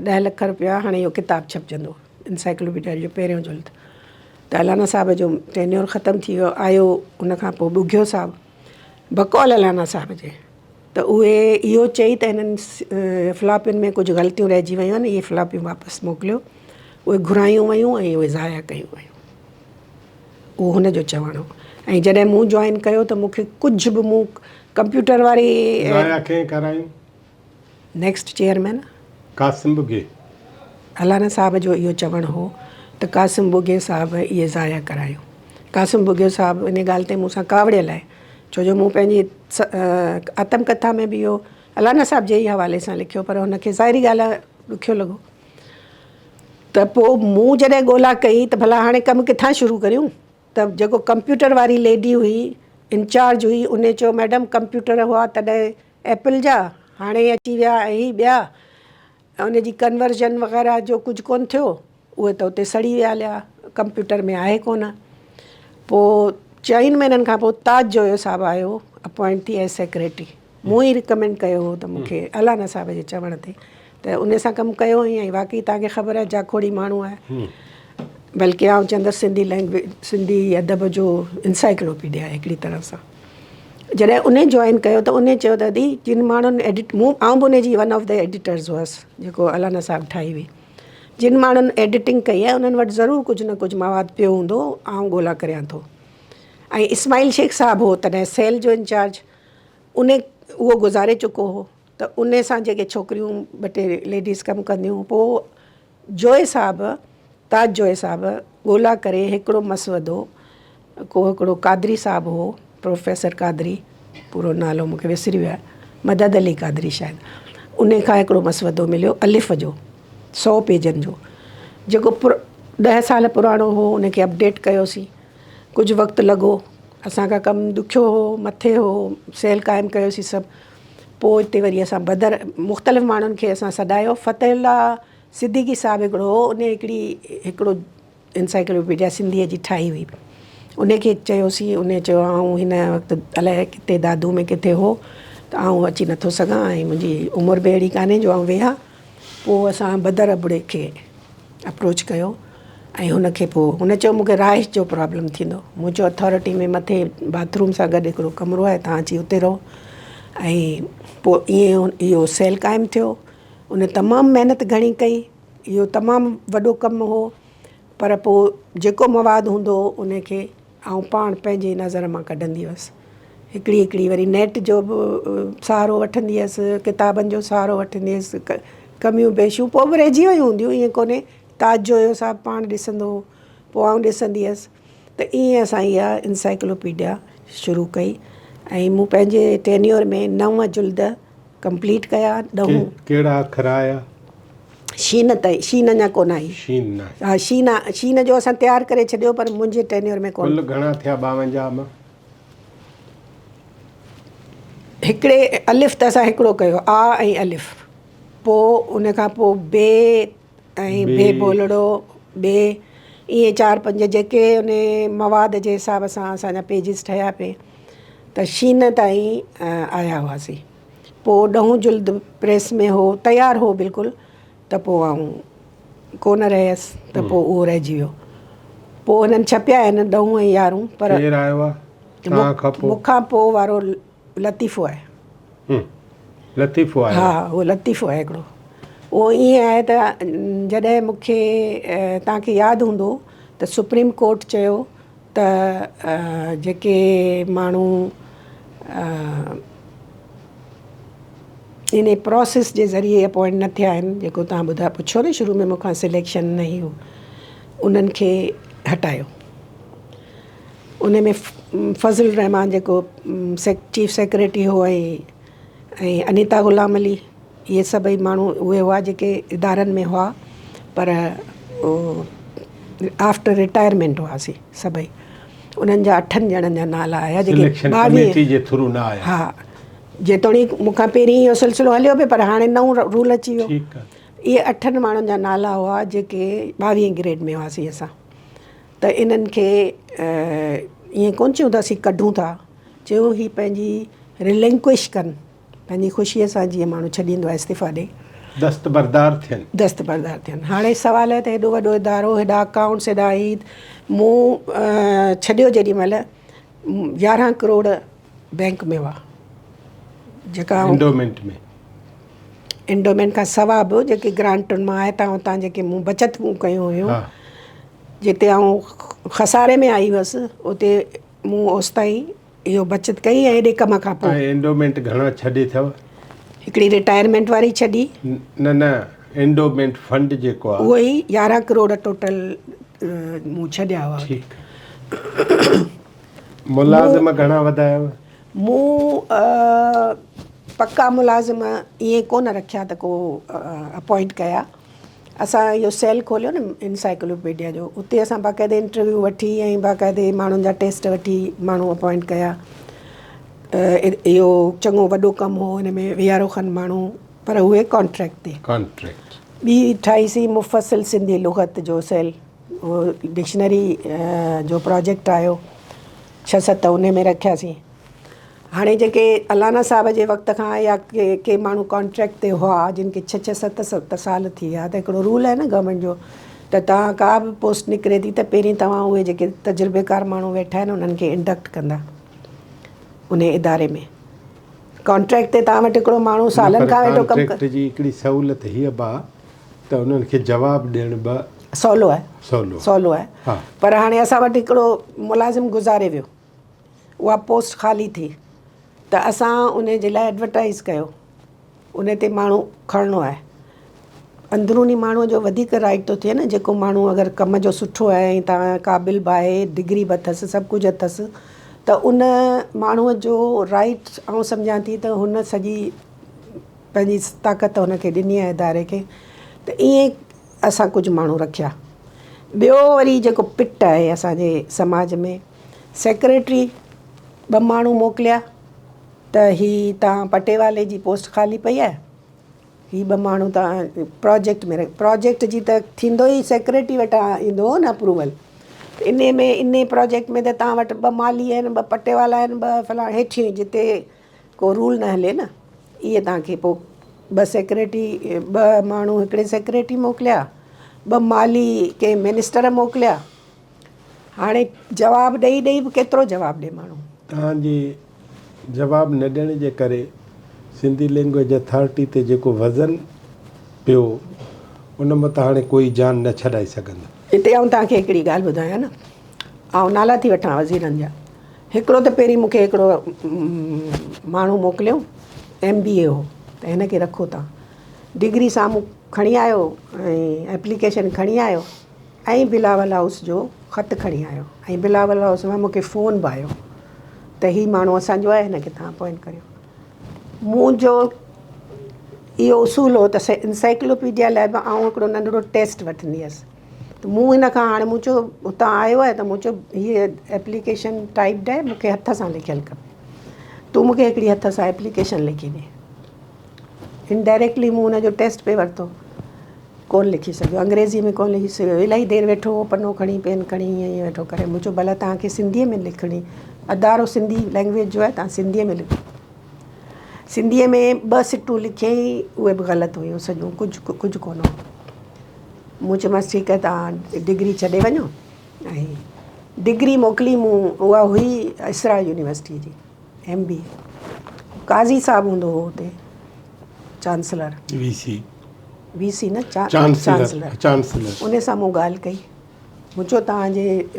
Speaker 2: 10 लाख रुपया हाणे इहो किताबु छपजंदो इंसाइक्लोपीडिया जो पहिरियों जुल्द। त अलाना साहब जो टेन्योर ख़तमु थी वियो, आयो उन खां पोइ बुघियो साहब, बकौल अलाना साहब जे, त उहे इहो चई त हिननि फ्लॉपियुनि में कुझु ग़लतियूं रहिजी वियूं आहिनि, इहे फ्लॉपियूं वापसि मोकिलियो। उहे घुरायूं वयूं ऐं उहे ज़ाया कयूं वयूं, उहो हुनजो चवणु हो। ऐं जॾहिं मूं जॉइन कयो त मूंखे कुझु बि, मूं कंप्यूटर वारी नेक्स्ट चेयरमैन
Speaker 1: कासिम बुगे,
Speaker 2: अलाना साहब जो इहो चवणु हो त कासिम बुगे साहब इहे ज़ाया करायूं। कासिम बुगे साहब इन ॻाल्हि ते मूंसां कावड़ियल आहे, छो जो मूं पंहिंजी आत्मकथा में बि इहो अलाना साहब जे ई हवाले सां लिखियो, पर हुनखे ज़ाहिरी ॻाल्हि आहे ॾुखियो लॻो। त पोइ मूं जॾहिं ॻोल्हा कई त भला हाणे कमु किथां शुरू करियूं, त जेको कंप्यूटर वारी लेडी हुई इंचार्ज हुई, उन चयो मैडम कंप्यूटर हुआ तॾहिं एप्पल जा, हाणे अची विया ही ॿिया, उनजी कन्वर्जन वग़ैरह जो कुझु कोन थियो, उहे त उते सड़ी विया हलिया, कंप्यूटर में आहे कोन। पोइ 4 महीननि खां पोइ ताज जोयो साहब आयो, अपॉइंट थी एज सेक्रेटरी। मूं ई रिकमेंड कयो हो त मूंखे अलाना साहब जे चवण ते, त उन सां कमु कयो हुई ऐं वाक़ई तव्हांखे ख़बर आहे जाखोड़ी माण्हू आहे। बल्कि आउं चवंदसि सिंधी लैंग्वेज, सिंधी अदब जो इंसाइक्लोपीडिया हिकिड़ी तरह सां। जॾहिं उन जॉइन कयो त उन चयो दादी जिन माण्हुनि आउं बि उनजी वन ऑफ द एडिटर्स हुअसि, जेको अलाना साहब ठाही हुई। जिन माण्हुनि एडिटिंग कई आहे उन्हनि वटि ज़रूरु कुझु न कुझु मवादु पियो हूंदो, आउं ॻोल्हा करियां थो। ऐं इस्माइल शेख साहब हो तॾहिं सेल जो इंचार्ज, उहो गुज़ारे चुको हो, त उन सां जेके छोकिरियूं 2-3 लेडीज़ कमु कंदियूं, पोइ जोए साहब, ताज जोए साहब ॻोल्हा करे हिकिड़ो मसवदो, को हिकिड़ो कादरी साहब हो, प्रोफेसर कादरी, पूरो नालो मूंखे विसरी वियो आहे, मदद अली कादरी शायदि, उन खां हिकिड़ो मसवदो मिलियो अलिफ़ जो 100 पेजनि जो, जेको 10 साल पुराणो हो। उनखे अपडेट कयोसीं, कुझु वक़्तु लॻो, असांखां कमु ॾुखियो हो, मथे हो, सेल क़ाइमु कयोसीं सभु। पोइ हिते वरी असां मुख़्तलिफ़ माण्हुनि खे असां सॾायो। फ़तेहुल्ला सिद्दीकी साहब हिकिड़ो हो, उन हिकिड़ो इंसाइक्लोपीडिया सिंधीअ जी ठाही हुई, उनखे चयोसीं। उन चयो आउं हिन वक़्तु अलाए किथे दादू में किथे हो, त आउं अची नथो सघां ऐं मुंहिंजी उमिरि बि अहिड़ी कान्हे जो आउं वेहा, पोइ असां बदर अबड़े खे अप्रोच कयो ऐं हुनखे पोइ हुन चयो मूंखे राइश जो प्रॉब्लम थींदो। मूं चयो अथॉरिटी में मथे बाथरूम सां गॾु हिकिड़ो कमिरो आहे, तव्हां अची उते रहो। ऐं पोइ ईअं इहो सेल क़ाइमु थियो। उन तमामु महिनत घणी कई, इहो तमामु वॾो कमु हो, पर पोइ जेको मवादु हूंदो हो उनखे आउं पाण पंहिंजे नज़र मां कढंदी हुअसि। हिकिड़ी वरी नेट जो बि सहारो वठंदी हुअसि, किताबनि जो सहारो वठंदी हुअसि, कमियूं पेशियूं पोइ बि रहिजी वियूं हूंदियूं, ईअं कोन्हे। ताज जो हुयो साहब पाण ॾिसंदो हो, पोइ आउं ॾिसंदी हुअसि। त ईअं असां इहा इंसाइक्लोपीडिया शुरू कई ऐं मूं पंहिंजे टेन्योर में 9 जुल्द कंप्लीट कया। 10
Speaker 1: कहिड़ा अखर आया?
Speaker 2: शीन ताईं, शीन अञा कोन आई।
Speaker 1: शीन न?
Speaker 2: हा, शीन जो असां तयारु करे छॾियो, पर मुंहिंजे टेन्योर में कोन।
Speaker 1: कुल घणा थिया 52 मां?
Speaker 2: हिकिड़े अलिफ़ त असां हिकिड़ो कयो, आ ऐं अलिफ़। पोइ उन खां पोइ बे ऐं बे बोलड़ो, बे, ईअं 4-5 जेके उन मवाद जे हिसाब सां असांजा पेजिस ठहिया पिए, त शीन ताईं आया हुआसीं। पोइ 10 जुल्द प्रेस में हो, तयारु हो बिल्कुलु। त पोइ आउं कोन रहियसि, त पोइ उहो रहिजी वियो। पोइ हिननि छपिया आहिनि 10 ऐं 11, पर
Speaker 1: केरु आयो आहे तव्हां खां पोइ?
Speaker 2: मूंखां पोइ वारो लतीफ़ो आहे।
Speaker 1: लतीफ़ो आहे?
Speaker 2: हा, उहो लतीफ़ो आहे हिकिड़ो। उहो ईअं आहे त जॾहिं मूंखे तव्हांखे यादि हूंदो त सुप्रीम कोर्ट चयो त जेके माण्हू इन प्रोसेस जे ज़रिए अपॉइंट न थिया आहिनि, जेको तव्हां पुछो न शुरू में मूंखां सिलेक्शन न हुयो, उन्हनि खे हटायो। उन में फज़ल रहमान जेको चीफ सेक्रेटरी हो ऐं अनीता गुलाम अली, इहे सभई माण्हू उहे हुआ जेके इदारनि में हुआ, पर आफ्टर रिटायरमेंट हुआसीं सभई। उन्हनि जा 8 ॼणनि जा नाला आया जेके 22
Speaker 1: जे थ्रू न आया।
Speaker 2: हा, जेतोणीकि मूंखां पहिरीं इहो सिलसिलो हलियो पियो, पर हाणे नओं रूल अची वियो। इहे 8 माण्हुनि जा नाला हुआ जेके 22 ग्रेड में हुआसीं असां। त इन्हनि खे ईअं कोन चयूं त असीं कढूं था, चयूं ही पंहिंजी रिलिंक्विश कनि, पंहिंजी ख़ुशीअ सां जीअं माण्हू छॾींदो आहे इस्तीफ़ा ॾेई,
Speaker 1: दस्तबरदार थियनि। हाणे सुवाल आहे त हेॾो वॾो इदारो, हेॾा अकाउंट्स, हेॾा ई मूं छॾियो जेॾी महिल 11 करोड़ बैंक में हुआ, जेका इंडोमेंट खां सवा बि जेके ग्रांटुनि मां आहे हितां हुतां जेके मूं बचत कयूं हुयूं, जिते आउं खसारे में आई हुअसि उते मूं ओसिताईं इहो बचत कई। ऐं हेॾे कम खां पोइ एंडोमेंट घणा छॾे अथव?
Speaker 2: हिकिड़ी रिटायरमेंट वारी छॾी।
Speaker 1: न एंडोमेंट फंड जेको आहे
Speaker 2: उहो ई 11 करोड़ टोटल मूं छॾिया हुआ।
Speaker 1: मुलाज़िम घणा वधायव?
Speaker 2: मूं पक्का मुलाज़िम ईअं कोन रखिया त को अपॉइंट कया। असां इहो सेल खोलियो न इंसाइक्लोपीडिया जो, उते असां बाक़ाइदे इंटरव्यू वठी ऐं बाक़ाइदे माण्हुनि जा टेस्ट वठी माण्हू अपॉइंट कया। इहो चङो वॾो कमु हो, हिन में 11 खनि माण्हू, पर उहे कॉन्ट्रैक्ट ते। ॿी ठाहीसीं मुफ़सिल सिंधी लुग़त जो सेल, उहो डिक्शनरी जो प्रोजेक्ट आयो, 6-7 उन में रखियासीं। हाणे जेके अलाना साहब जे वक़्त खां या के माण्हू कॉन्ट्रैक्ट ते हुआ जिन खे 6-7 साल थी विया, त हिकिड़ो रूल आहे न गवर्नमेंट जो, त तव्हां का बि पोस्ट निकिरे थी त पहिरीं तव्हां उहे जेके तजुर्बेकार माण्हू वेठा आहिनि उन्हनि खे इंडक्ट कंदा उन इदारे में। कॉन्ट्रैक्ट ते तव्हां वटि हिकिड़ो माण्हू सालनि खां वेठो कमु करे,
Speaker 1: जी हिकिड़ी सहूलियत हीअ बि आहे त उन्हनि खे जवाबु ॾियणु बि
Speaker 2: सवलो आहे। पर हाणे असां वटि हिकिड़ो मुलाज़िम गुज़ारे वियो, उहा पोस्ट ख़ाली थी, त असां उन जे लाइ एडवर्टाइज़ कयो, उन ते माण्हू खणिणो आहे। अंदरूनी माण्हूअ जो वधीक राइट थो थिए न, जेको माण्हू अगरि कम जो सुठो आहे ऐं तव्हां क़ाबिल बि आहे, डिग्री बि अथसि, सभु कुझु अथसि, त उन माण्हूअ जो राइट आउं सम्झां थी त हुन सॼी पंहिंजी ताक़त हुनखे ॾिनी आहे इदारे खे। त ईअं असां कुझु माण्हू रखिया। ॿियो वरी जेको पिट आहे असांजे समाज में, सेक्रेटरी 2 माण्हू मोकिलिया त हीअ तव्हां पटेवाले जी पोस्ट ख़ाली पई आहे, हीअ 2 माण्हू तव्हां प्रोजेक्ट जी त थींदो ई सेक्रेटरी वटां ईंदो हो न अप्रूवल, इन प्रोजेक्ट में त तव्हां वटि 2 माली आहिनि, 2 पटेवाला आहिनि, 2 फलाण हेठियूं जिते को रूल न हले न, इहे तव्हांखे पोइ ॿ सेक्रेटरी, 2 माण्हू हिकिड़े सेक्रेटरी मोकिलिया, 2 माली के मिनिस्टर मोकिलिया। हाणे जवाबु ॾेई ॾेई बि केतिरो जवाबु ॾे माण्हू।
Speaker 1: तव्हांजे जवाबु न ॾियण जे करे सिंधी लैंग्वेज अथॉरिटी ते जेको वज़न पियो उन मथां हाणे कोई जान न छॾाए सघंदा।
Speaker 2: हिते आऊं तव्हांखे हिकिड़ी ॻाल्हि ॿुधायां न, ऐं नाला थी वठां वज़ीरनि जा। हिकिड़ो त पहिरीं मूंखे हिकिड़ो माण्हू मोकिलियो, MBA हो, त हिनखे रखो तव्हां। डिग्री साम्हूं खणी आयो ऐं एप्लीकेशन खणी आयो ऐं बिलावल हाउस जो ख़तु खणी आयो ऐं बिलावल हाउस मां मूंखे फ़ोन बि आयो त हीउ माण्हू असांजो आहे, हिनखे तव्हां अपॉइंट करियो। मुंहिंजो इहो उसूल हो त इंसाइक्लोपीडिया लाइ बि आउं हिकिड़ो नंढिड़ो टेस्ट वठंदी हुअसि। त मूं हिन खां हाणे मूं चयो हुतां आयो आहे त मूं चयो हीअ एप्लीकेशन टाइप्ड आहे, मूंखे हथ सां लिखियलु खपे। तूं मूंखे हिकिड़ी हथ सां एप्लीकेशन लिखी ॾे। इनडायरेक्टली मूं हुनजो टेस्ट पे वरितो, कोन लिखी सघियो, अंग्रेज़ी में कोन लिखी सघियो। इलाही देरि वेठो, पनो खणी पेन खणी ईअं वेठो करे। मूं चयो भला तव्हांखे सिंधीअ में लिखणी, अदारो सिंधी लैंग्वेज जो आहे, तव्हां सिंधीअ में लिखो। सिंधीअ में 2 सिटूं लिखियईं, उहे बि ग़लति हुयूं सॼियूं, कुझु कोन हो। मूं चयोमांसि ठीकु आहे, तव्हां डिग्री छॾे वञो। ऐं डिग्री मोकिली मूं, उहा हुई इसरा यूनिवर्सिटी जी MBA। काज़ी साहब हूंदो हो हुते, चांसलर, VC न चांसलर। उन सां मूं ॻाल्हि कई। मूं चयो तव्हांजे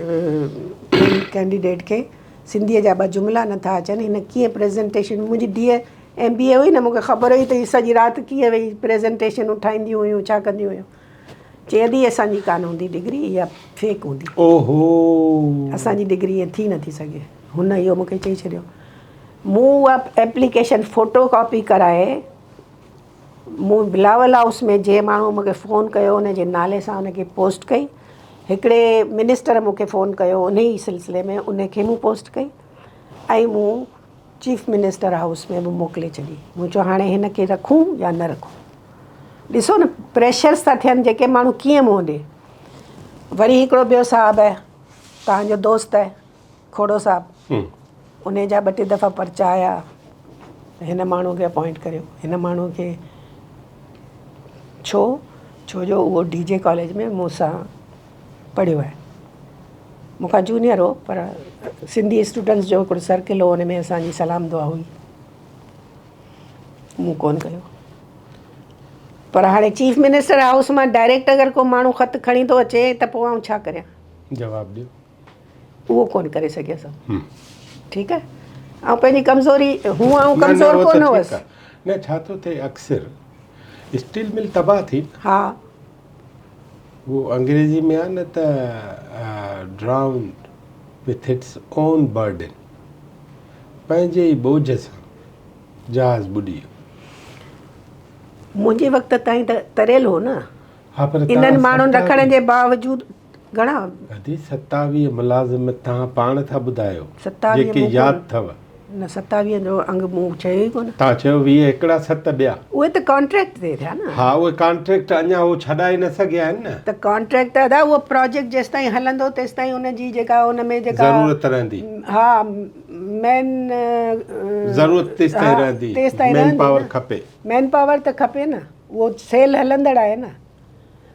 Speaker 2: कैंडिडेट खे सिंधीअ जा 2 जुमिला नथा अचनि, हिन कीअं प्रेज़ेंटेशन। मुंहिंजी धीअ MBA हुई न, मूंखे ख़बर हुई त हीअ सॼी राति कीअं वेही प्रेज़ेंटेशनूं ठाहींदियूं हुयूं, छा कंदियूं हुयूं। चई असांजी कान हूंदी डिग्री, इहा फेक हूंदी। ओहो, असांजी डिग्री ईअं थी नथी सघे। हुन इहो मूंखे चई छॾियो। मूं उहा एप्लीकेशन फ़ोटो कॉपी कराए, मूं बिलावल हाउस में जंहिं माण्हू मूंखे फ़ोन कयो हुनजे नाले सां हुनखे पोस्ट कई। हिकिड़े मिनिस्टर मूंखे फ़ोन कयो उन ई सिलसिले में, उनखे मूं पोस्ट कई। ऐं मूं चीफ मिनिस्टर हाउस में बि मोकिले छॾी। मूं चयो हाणे हिन खे रखूं या न रखूं। ॾिसो न प्रेशर्स था थियनि, जेके माण्हू कीअं मुंहुं ॾे। वरी हिकिड़ो ॿियो साहबु आहे, तव्हांजो दोस्त आहे खोड़ो साहबु, उन जा 2-3 दफ़ा पर्चा आया, हिन माण्हू खे अपॉइंट करियो। हिन माण्हू खे छो जो उहो DJ कॉलेज में मूंसां पढ़ियो आहे, मूंखां जूनियर हो, पर सिंधी स्टूडेंट्स जो हिकिड़ो सर्किल हो, हुन में असांजी सलाम दुआ हुई। मूं कोन कयो। पर हाणे चीफ मिनिस्टर हाउस मां डायरेक्ट अगरि को माण्हू ख़तु खणी थो अचे त पोइ आउं छा करियां?
Speaker 1: जवाबु ॾियो। उहो
Speaker 2: उहो कोन करे सघियसि। ठीकु आहे, ऐं पंहिंजी कमज़ोरी, हूअं आउं कमज़ोर कोन हुअसि।
Speaker 1: न छा थो थिए, अक्सर स्टील मिल तबाह थी।
Speaker 2: हा,
Speaker 1: वो अंग्रेजी में आहे न त drowned with its own burden, पंहिंजे ई बोझ सां जहाज़ बुॾी वियो।
Speaker 2: मुंहिंजे वक़्त ताईं त तरियल हो न।
Speaker 1: हा, पर
Speaker 2: इन्हनि माण्हुनि रखण जे बावजूदु घणा
Speaker 1: 27 मुलाज़िम तव्हां पाण था ॿुधायो,
Speaker 2: 27
Speaker 1: जेके यादि अथव
Speaker 2: न। 27 जो अंग मूं चयो ई कोन।
Speaker 1: तव्हां चयो 20 हिकिड़ा 7 ॿिया।
Speaker 2: उहे त कॉन्ट्रैक्ट ते थिया न।
Speaker 1: हा, उहे कॉन्ट्रैक्ट अञा उहो छॾाए न सघिया आहिनि न।
Speaker 2: त कॉन्ट्रैक्ट त अदा, उहो प्रोजेक्ट जेसि ताईं हलंदो तेसि ताईं उनजी जेका उन में जेका
Speaker 1: ज़रूरत रहंदी।
Speaker 2: हा, मेन
Speaker 1: ज़रूरत तेसि ताईं रहंदी, मेन पावर खपे।
Speaker 2: मेन पावर त खपे न, उहो सेल हलंदड़ आहे न।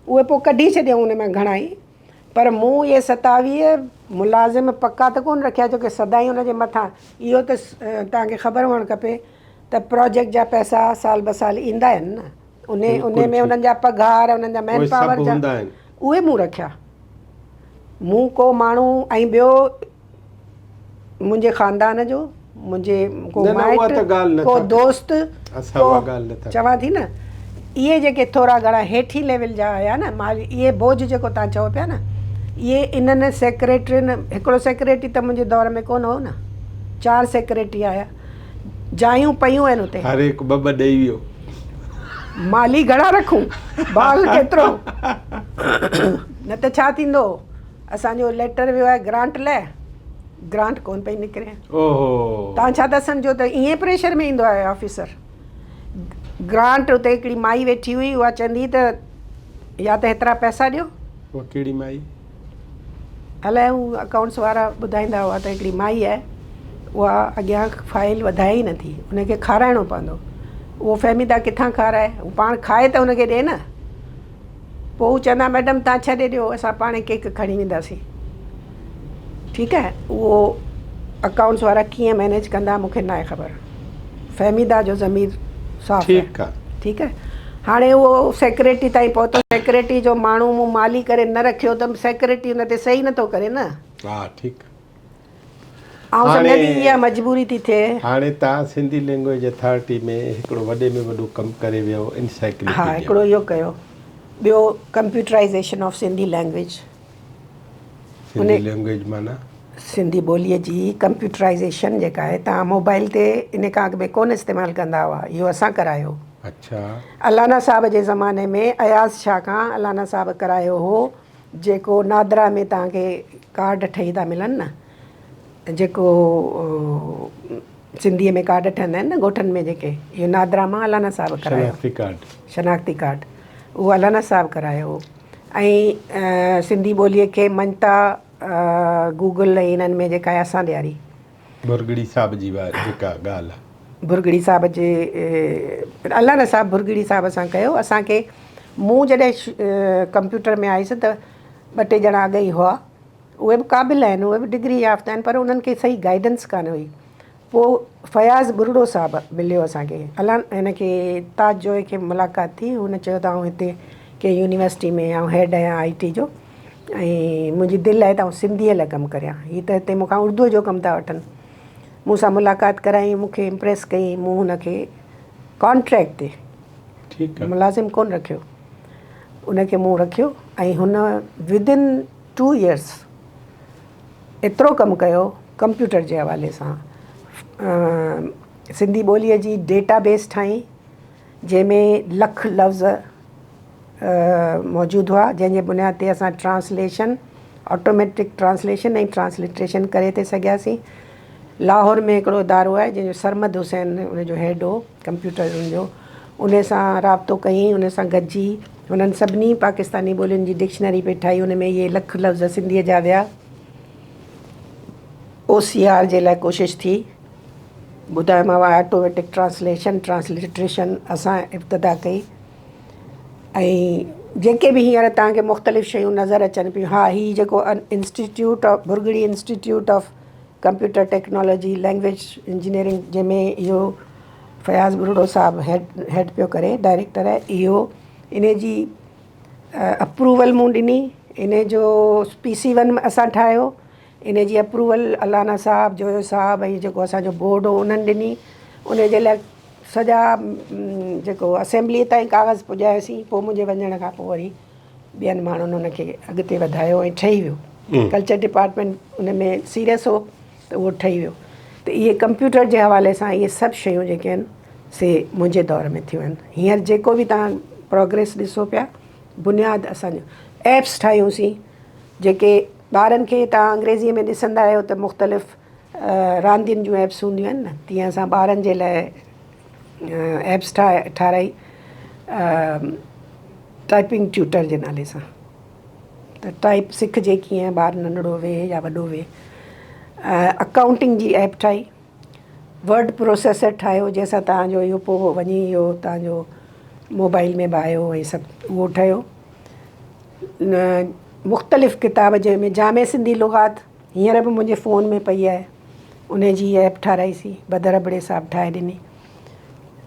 Speaker 2: उहे पोइ कढी छॾियऊं उन में घणा ई। पर मूं इहे 27 मुलाज़िम पका त कोन रखिया, छोकी सदाईं हुनजे मथां इहो त तव्हांखे ख़बर हुअणु खपे त प्रोजेक्ट जा पैसा साल 2 साल ईंदा आहिनि न। उन में उन्हनि जा पघार, उन्हनि जा मैन पावर जा, उहे मूं रखिया। मूं को माण्हू ऐं ॿियो मुंहिंजे ख़ानदान जो, मुंहिंजे को माइट, को दोस्त, चवां थी न, इहे जेके थोरा घणा हेठी लेवल जा आया न माल, इहे बोझ जेको तव्हां चओ पिया न, इहे इन्हनि सेक्रेटरियुनि, हिकिड़ो सेक्रेटरी त मुंहिंजे दौर में कोन हो न, 4 सेक्रेटरी आया, जायूं पयूं आहिनि हुते। हर हिकु 2-2 ॾेई वियो। माली घणा रखूं, बाग केतिरो। न त छा थींदो, असांजो लेटर वियो आहे ग्रांट लाइ, ग्रांट कोन पई निकिरे। ओहो, तव्हां छा था सम्झो त ईअं प्रेशर में ईंदो आहे ऑफिसर। ग्रांट हुते हिकिड़ी माई वेठी हुई, उहा चवंदी त या त हेतिरा पैसा ॾियो। उहा कहिड़ी माई? अलाए, हू अकाउंट्स वारा ॿुधाईंदा हुआ त हिकिड़ी माई आहे, उहा अॻियां फाइल वधाए ई नथी, उनखे खाराइणो पवंदो। उहो फ़हमीदा किथां खाराए, हू पाण खाए त हुनखे ॾिए न। पोइ हू चवंदा मैडम तव्हां छॾे ॾियो असां पाण केक खणी वेंदासीं। ठीकु आहे, उहो अकाउंट्स वारा कीअं मैनेज कंदा मूंखे न आहे ख़बर। फ़हमीदा जो ज़मीर साफ़ आहे।
Speaker 1: ठीकु आहे।
Speaker 2: ठीकु आहे, हाणे उहो सेक्रेटरी ताईं पहुतो, सेक्रेटरी जो माण्हू मूं माली करे न रखियो त सेक्रेटरी हुन ते सही नथो करे न।
Speaker 1: हा ठीकु।
Speaker 2: ऐं सम्झंदी इहा मजबूरी थी थिए।
Speaker 1: हाणे तव्हां सिंधी लैंग्वेज अथॉरिटी में हिकिड़ो वॾे में वॾो कमु करे वियो
Speaker 2: हा,
Speaker 1: इनसाइक्लोपीडिया।
Speaker 2: हिकिड़ो इहो कयो। ॿियो computerization of Sindhi language.
Speaker 1: Sindhi language माना
Speaker 2: सिंधी ॿोलीअ जी कंप्यूटराइज़ेशन जेका आहे, तव्हां मोबाइल ते इन खां अॻु में कोन इस्तेमालु कंदा हुआ, इहो असां करायो।
Speaker 1: अच्छा।
Speaker 2: अलाना साहब जे ज़माने में अयाज़ शाह खां अलाना साहब करायो हो, जेको नादरा में तव्हांखे कार्ड ठही था मिलनि न, जेको सिंधीअ में कार्ड ठहंदा आहिनि न ॻोठनि में जेके, इहो नादरा मां अलाना साहब करायो।
Speaker 1: शनाख्ती कार्ड।
Speaker 2: शनाख्ती कार्ड उहो अलाना साहब करायो हो। ऐं सिंधी ॿोलीअ खे मञता गूगल ऐं इन्हनि में जेका आहे असां ॾियारी।
Speaker 1: भुरगड़ी साहिब जी जेका ॻाल्हि आहे,
Speaker 2: भुरगड़ी साहिब जे अलाना साहब भुरगड़ी साहिब सां कयो असांखे। मूं जॾहिं कंप्यूटर में आयसि त 2-3 ॼणा अॻु ई हुआ, उहे बि क़ाबिल आहिनि, उहे बि डिग्री याफ़्ता आहिनि, पर उन्हनि खे सही गाइडेंस कान हुई। पोइ फयाज़ बुरड़ो साहिबु मिलियो असांखे, हिनखे ताज जोए खे मुलाक़ात थी। हुन चयो त आउं हिते कंहिं यूनिवर्सिटी में आउं हेड आहियां IT जो, ऐं मुंहिंजी दिलि आहे त आउं सिंधीअ लाइ कमु करियां। हीअ त हिते मूंखां उर्दूअ जो कमु था वठनि। मूंसां मुलाक़ात कराई, मूंखे इम्प्रेस कई, मूं हुनखे कॉन्ट्रैक्ट ते,
Speaker 1: ठीकु आहे,
Speaker 2: मुलाज़िम कोन रखियो, उनखे मूं रखियो। ऐं हुन विदिन 2 years एतिरो कमु कयो कंप्यूटर जे हवाले सां। सिंधी ॿोलीअ जी डेटाबेस ठाही, जंहिंमें लख लफ़्ज़ मौजूदु हुआ, जंहिंजे बुनियाद ते असां ट्रांसलेशन, ऑटोमेटिक ट्रांसलेशन ऐं ट्रांसलिट्रेशन करे था सघियासीं। लाहौर में हिकिड़ो इदारो आहे जंहिंजो सरमद हुसैन उनजो हेड हो कंप्यूटर जो, उन सां राब्तो कई, उन सां गॾिजी हुननि सभिनी पाकिस्तानी ॿोलियुनि जी डिक्शनरी पे ठाही। उन में इहे लख लफ़्ज़ सिंधीअ जा विया। OCR जे लाइ कोशिशि थी, ॿुधायोमांव ऑटोमेटिक ट्रांसलेशन ट्रांसलिट्रेशन असां इब्तिदा कई। ऐं जेके बि हींअर तव्हांखे मुख़्तलिफ़ शयूं नज़र अचनि पियूं, हा हीअ जेको institute of Bhurgri institute of computer technology language engineering, जंहिंमें इहो फयाज़ बुरड़ो साहिबु हेड पियो करे, डायरेक्टर आहे इहो, इन जी अप्रूवल मूं ॾिनी। इन जो PC1 असां ठाहियो, इन जी अप्रूवल अलाना साहब, जोयो साहब ऐं जेको असांजो बोर्ड हो उन्हनि ॾिनी। उन जे लाइ सॼा जेको असेंबली ताईं कागज़ पुॼायोसीं। पोइ मुंहिंजे वञण खां पोइ वरी ॿियनि माण्हुनि उनखे अॻिते वधायो ऐं ठही वियो। कल्चर डिपार्टमेंट उन में सीरियस हो त उहो ठही वियो। त इहे कंप्यूटर जे हवाले सां इहे सभु शयूं जेके आहिनि से मुंहिंजे दौर में थियूं आहिनि। हींअर जेको बि तव्हां प्रोग्रेस ॾिसो पिया, बुनियादु असांजो एप्स ठाहियूंसीं, जेके ॿारनि खे तव्हां अंग्रेज़ीअ में ॾिसंदा आहियो त मुख़्तलिफ़ रांदियुनि जूं एप्स हूंदियूं आहिनि न, तीअं असां ॿारनि जे लाइ एप्स ठाराई टाइपिंग ट्यूटर जे नाले सां। त टाइप सिखिजे कीअं, ॿार नंढड़ो वेहे या वॾो वेहे। अकाउंटिंग जी ऐप ठाही, वर्ड प्रोसेसर ठाहियो, जंहिंसां तव्हांजो इहो पोइ वञी इहो तव्हांजो मोबाइल में बि आयो ऐं सभु उहो ठहियो। मुख़्तलिफ़ किताब जंहिंमें जामे सिंधी लुग़ात हींअर बि मुंहिंजे फ़ोन में पई आहे, उन जी ऐप ठाराईसीं, बदर बड़े साहब ठाहे ॾिनी।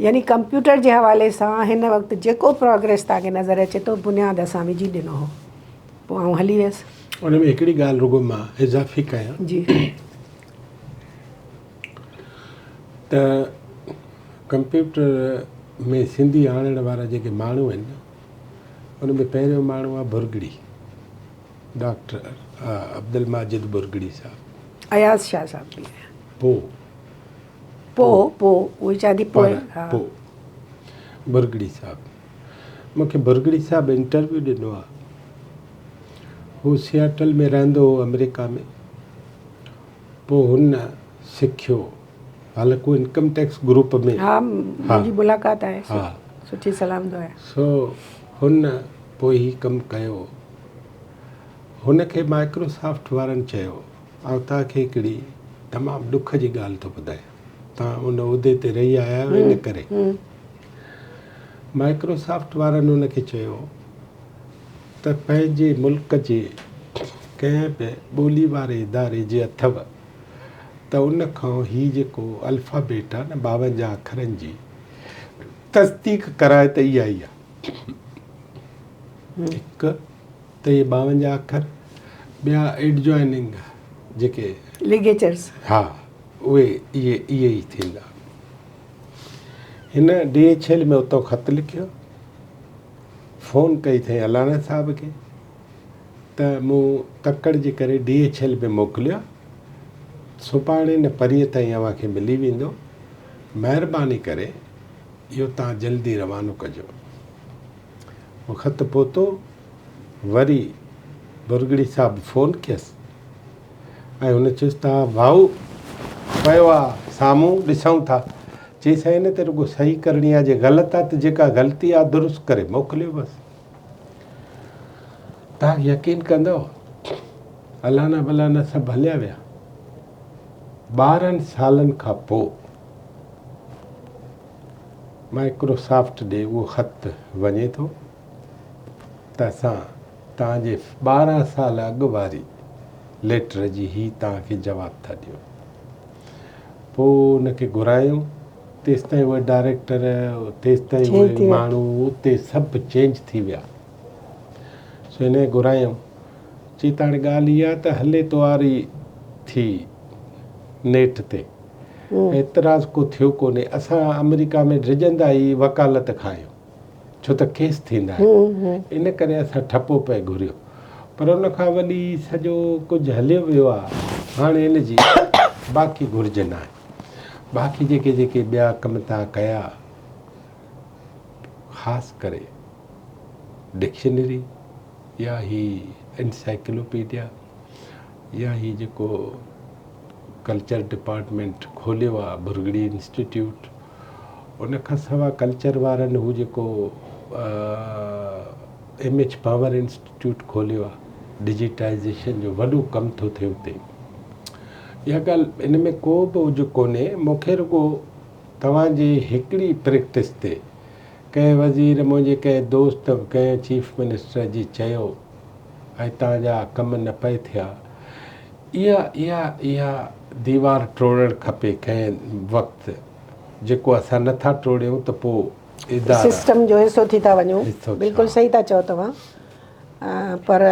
Speaker 2: यानी कंप्यूटर जे हवाले सां हिन वक़्तु जेको प्रोग्रेस तव्हांखे नज़र अचे थो, बुनियादु असां विझी ॾिनो हो। पोइ आउं हली वियसि।
Speaker 1: उन में हिकिड़ी ॻाल्हि रुॻो मां इज़ाफ़ी कयां
Speaker 2: जी।
Speaker 1: त कंप्यूटर में सिंधी आणण वारा जेके माण्हू आहिनि न, उन में पहिरियों माण्हू आहे भुरगड़ी, डॉक्टर अब्दुल माजिद भुरगड़ी साहब।
Speaker 2: अयाज़ शाह साहब बि
Speaker 1: पोइ
Speaker 2: उहे चादी पोइ। हा,
Speaker 1: पोइ भुरगड़ी साहब। मूंखे भुरगड़ी साहब इंटरव्यू ॾिनो आहे। हू सियाटल में रहंदो हो अमेरिका में। पोइ हुन सिखियो, हालांकि वो इनकम टैक्स ग्रुप में।
Speaker 2: हा, मुंहिंजी मुलाक़ात आहे।
Speaker 1: हा,
Speaker 2: सुठी सलामत आहे।
Speaker 1: सो हुन पोइ ही कमु कयो। हुनखे माइक्रोसॉफ्ट वारनि चयो, ऐं तव्हांखे हिकिड़ी तमामु ॾुख जी ॻाल्हि थो ॿुधायां, तव्हां उन उहिदे ते रही आया आहियो इन करे माइक्रोसॉफ्ट वारनि हुनखे चयो त पंहिंजे मुल्क जे कंहिं बि ॿोली वारे इदारे जे अथव त उन खां हीउ जेको अल्फ़ाबेट आहे न 52 अखरनि जी तस्दीक कराए त इहा ई आहे। हिकु त इहे 52 अखर, ॿिया एडजॉइनिंग जेके
Speaker 2: लिगेचर्स।
Speaker 1: हा उहे इहे ई थींदा। हिन DHL में उतां ख़त लिखियो, फ़ोन कई अथई अलाना साहब खे त मूं तकड़ जे करे DHL में मोकिलियो, सुभाणे न परीहं ताईं अव्हांखे मिली वेंदो, महिरबानी करे इहो तव्हां जल्दी रवानो कजो। उहो ख़त पहुतो, वरी बुरगड़ी साहब फ़ोन कयसि ऐं हुन चयुसि तव्हां भाऊ पियो आहे साम्हूं ॾिसूं था, चई साईं हिन ते रुॻो सही करणी आहे, जे ग़लति आहे त जेका ग़लती आहे दुरुस्त करे मोकिलियो बसि। तव्हां यकीन कंदव अलाना बलाना सभु हलिया विया। 12 सालनि खां पोइ माइक्रोसॉफ्ट ॾे उहो ख़त वञे थो त असां तव्हांजे 12 साल अॻु वारी लेटर जी ही तव्हांखे जवाबु था ॾियूं। पोइ उनखे घुरायूं, तेसि ताईं उहे डायरेक्टर, तेसि ताईं उहे माण्हू उते सभु चेंज थी विया। सो हिन घुरायूं, चई त हाणे ॻाल्हि इहा त हले तो वारी थी नेट ते, एतिराज़ को थियो कोन्हे, असां अमेरिका में डिॼंदा ई वकालत खायूं छो त केस थींदा आहिनि, इन करे असां ठपो पए घुरियो। पर उन खां वॾी सॼो कुझु हलियो वियो आहे, हाणे हिन जी बाक़ी घुर्ज न आहे। बाक़ी जेके ॿिया कम तव्हां कया, ख़ासि करे डिक्शनरी या ही एनसाइक्लोपीडिया या ही जेको कल्चर डिपार्टमेंट खोलियो आहे बुरगड़ी इंस्टीट्यूट, उन खां सवाइ कल्चर वारनि हू जेको MH पावर इंस्टीट्यूट खोलियो आहे, डिजिटाइज़ेशन जो वॾो कमु थो थिए उते। इहा ॻाल्हि इन में को बि उज कोन्हे, मूंखे रुॻो तव्हांजी हिकिड़ी प्रैक्टिस ते कंहिं वज़ीर, मुंहिंजे कंहिं दोस्त, कंहिं चीफ मिनिस्टर जी चयो ऐं तव्हांजा कम न पए थिया, इहा दीवार टोड़णु खपे कंहिं वक़्तु, जेको असां नथा टोड़ियूं त पोइ
Speaker 2: सिस्टम जो हिसो थी था वञूं। बिल्कुलु सही था चओ तव्हां। पर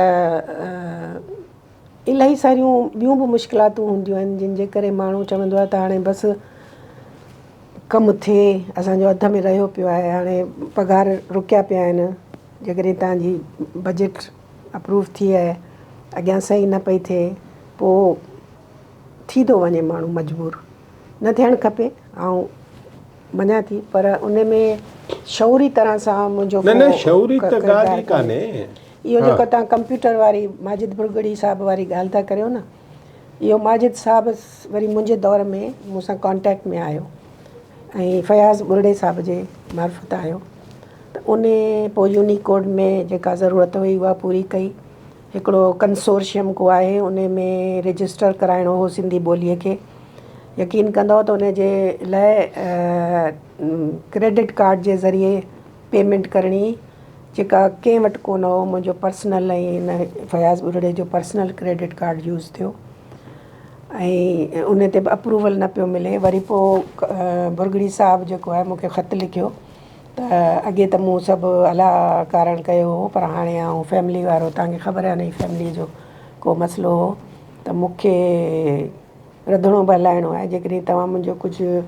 Speaker 2: इलाही सारियूं ॿियूं बि मुश्किलातूं हूंदियूं आहिनि जिन जे करे माण्हू चवंदो आहे त हाणे बसि कमु थिए, असांजो अध में रहियो पियो आहे, हाणे पघार रुकिया पिया आहिनि, जेकॾहिं तव्हांजी बजट अप्रूव थी आहे, अॻियां सही न पई थिए, पोइ थी थो वञे माण्हू मजबूर, न थियणु खपे, ऐं मञा थी, पर उन में शौरी तरह सां मुंहिंजो
Speaker 1: न शौरी त ॻाल्हि ई कान्हे।
Speaker 2: इहो जेको तव्हां कंप्यूटर वारी माजिद बुरगड़ी साहिब वारी ॻाल्हि था करियो न, इहो माजिद साहिबु वरी मुंहिंजे दौर में मूंसां कॉन्टेक्ट में आयो ऐं फयाज़ बुरड़े साहिब जे मार्फत आयो, त उन पोइ यूनिकोड में जेका ज़रूरत हुई उहा पूरी कई। हिकिड़ो कंसोर्शियम को आहे, उन में रजिस्टर कराइणो हो सिंधी ॿोलीअ खे। यकीन कंदव त उन जे लाइ क्रेडिट कार्ड जे ज़रिए पेमेंट करणी, जेका कंहिं वटि कोन हो। मुंहिंजो पर्सनल ऐं हिन फयाज़ बुरड़े जो पर्सनल क्रेडिट कार्ड यूज़ थियो ऐं उन ते बि अप्रूवल न पियो मिले। वरी पोइ बुरगड़ी साहिबु जेको आहे मूंखे ख़तु लिखियो त अॻे त मूं सभु अलाह कारण कयो हो, पर हाणे आउं फैमिली वारो, तव्हांखे ख़बर आहे न फैमिली जो को मसइलो हो, त मूंखे रंधिणो बि हलाइणो आहे, जेकॾहिं तव्हां मुंहिंजो कुझु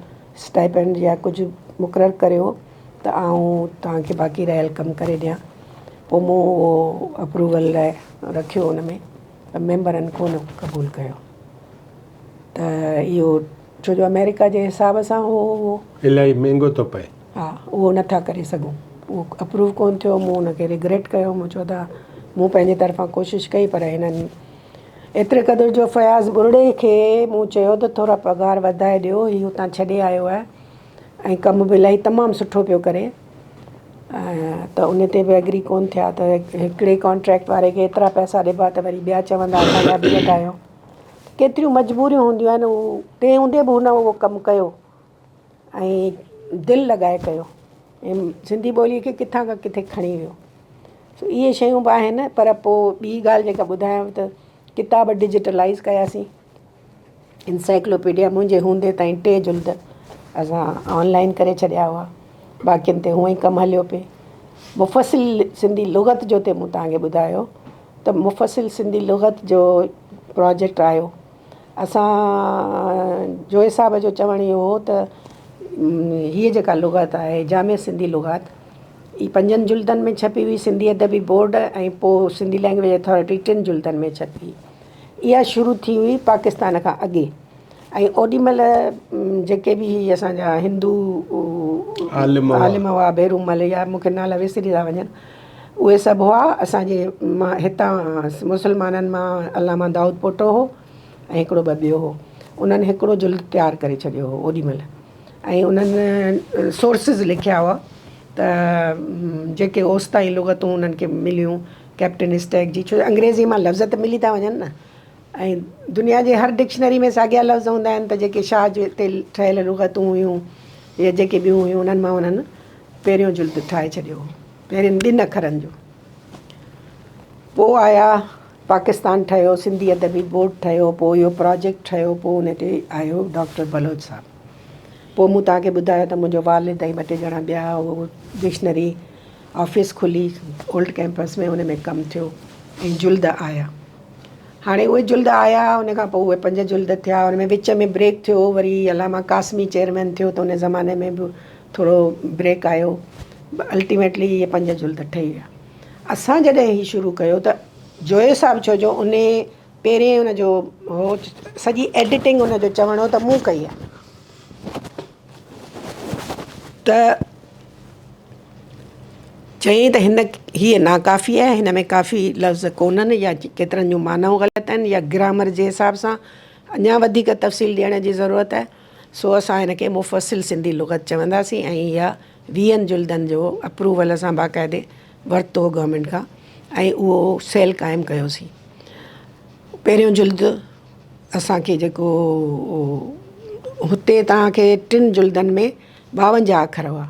Speaker 2: स्टाइपेंड या कुझु मुक़ररु करियो त आउं तव्हांखे बाक़ी रहियल कमु करे ॾियां। पोइ मूं उहो अप्रूवल लाइ रखियो, उन में त मेंबरनि कोन क़बूलु कयो। त इहो छो जो अमेरिका जे हिसाब सां उहो
Speaker 1: इलाही महांगो थो पए।
Speaker 2: हा, उहो नथा करे सघूं, उहो अप्रूव कोन थियो। मूं हुनखे रिग्रेट कयो, मूं चयो त मूं पंहिंजे तरफ़ां कोशिशि कई, पर हिननि एतिरे क़दुरु जो फयाज़ बुरड़े खे मूं चयो त थोरा पघार वधाए ॾियो, हीउ हुतां छॾे आयो आहे ऐं कमु बि इलाही तमामु सुठो पियो करे, त उन ते बि एग्री कोन थिया। त हिकिड़े कॉन्ट्रैक्ट वारे खे एतिरा पैसा ॾिबा त वरी ॿिया चवंदा असांजा बि वधायो। केतिरियूं मजबूरियूं हूंदियूं आहिनि, उहो तंहिं हूंदे बि हुन उहो कमु कयो ऐं दिलि लॻाए कयो। सिंधी ॿोलीअ खे किथां खां किथे खणी वियो। सो इहे शयूं बि आहिनि। पर पोइ ॿी ॻाल्हि जेका ॿुधायांव त किताब डिजिटलाइज़ कयासीं। इंसाइक्लोपीडिया मुंहिंजे हूंदे ताईं 3 जुल्द असां ऑनलाइन करे छॾिया हुआ, बाक़ियुनि ते हूअं ई कमु हलियो पिए। मुफ़सिल सिंधी लुग़त जो ते मूं तव्हांखे ॿुधायो त मुफ़सिल सिंधी लुग़त जो प्रोजेक्ट आयो। असां जोए साहब जो चवणु इहो हो त हीअ जेका लुग़त आहे जामे सिंधी लुग़त ई 5 जुल्दनि में छपी हुई, सिंधी अदबी बोर्ड ऐं पोइ सिंधी लैंग्वेज अथॉरिटी 3 जुल्दनि में छपी। इहा शुरू थी हुई पाकिस्तान खां अॻे। ऐं ओॾीमहिल जेके बि असांजा हिंदू आलिम हुआ, बेरूमल या मूंखे नाला विसरी था वञनि, उहे सभु हुआ असांजे मां हितां मुस्लमाननि मां अलामा दाऊद पोटो हो ऐं हिकिड़ो ॿियो हो। उन्हनि हिकिड़ो जुल्द तयारु करे छॾियो हो ओॾीमहिल। ऐं उन्हनि सोर्सिस लिखिया हुआ त जेके ओस्ताई लुग़तूं उन्हनि खे मिलियूं कैप्टन स्टैग जी, छो अंग्रेज़ी मां लफ़्ज़ त मिली था वञनि न। ऐं दुनिया जे हर डिक्शनरी में साॻिया लफ़्ज़ हूंदा आहिनि त जेके शाह जे ते ठहियल लुग़तूं हुयूं या जेके ॿियूं हुयूं उन्हनि मां उन्हनि पहिरियों जुल्द ठाहे छॾियो हो, पहिरियों 2 अखरनि जो। पोइ आया पाकिस्तान ठहियो, सिंधी अदबी बोर्ड ठहियो, पोइ इहो प्रोजेक्ट ठहियो, पोइ उन ते आयो डॉक्टर बलोच साहब। पोइ मूं तव्हांखे ॿुधायो त मुंहिंजो वालिद ऐं 2 ॼणा ॿिया उहो डिक्शनरी ऑफिस खुली ओल्ड कैंपस में, उन में कमु थियो ऐं जुल्द आया। हाणे उहे जुल्द आया, उन खां पोइ उहे 5 जुल्द थिया, उन में विच में ब्रेक थियो, वरी अलामा कासमी चेयरमैन थियो त उन ज़माने में बि थोरो ब्रेक आयो। अल्टीमेटली इहे 5 जुल्द ठही विया। असां जॾहिं ही शुरू कयो त जोए साहब छो जो उन पहिरें उनजो हो सॼी एडिटिंग उनजो चवणो हो त मूं कई आहे त चई त हिन हीअ नाकाफ़ी आहे, हिन में काफ़ी लफ़्ज़ कोन्हनि या केतिरनि जूं मानाऊं ग़लति आहिनि या ग्रामर जे हिसाब सां अञा वधीक तफ़सील ॾियण जी ज़रूरत आहे। सो असां हिन खे मुफ़सिल सिंधी लुग़त चवंदासीं ऐं इहा 20 जुल्दनि जो अप्रूवल असां बाक़ाइदे वरितो गवर्नमेंट खां ऐं उहो सेल क़ाइमु कयोसीं। पहिरियों जुल्द असांखे जेको हुते तव्हांखे 3 जुल्दनि में 52 अखर हुआ,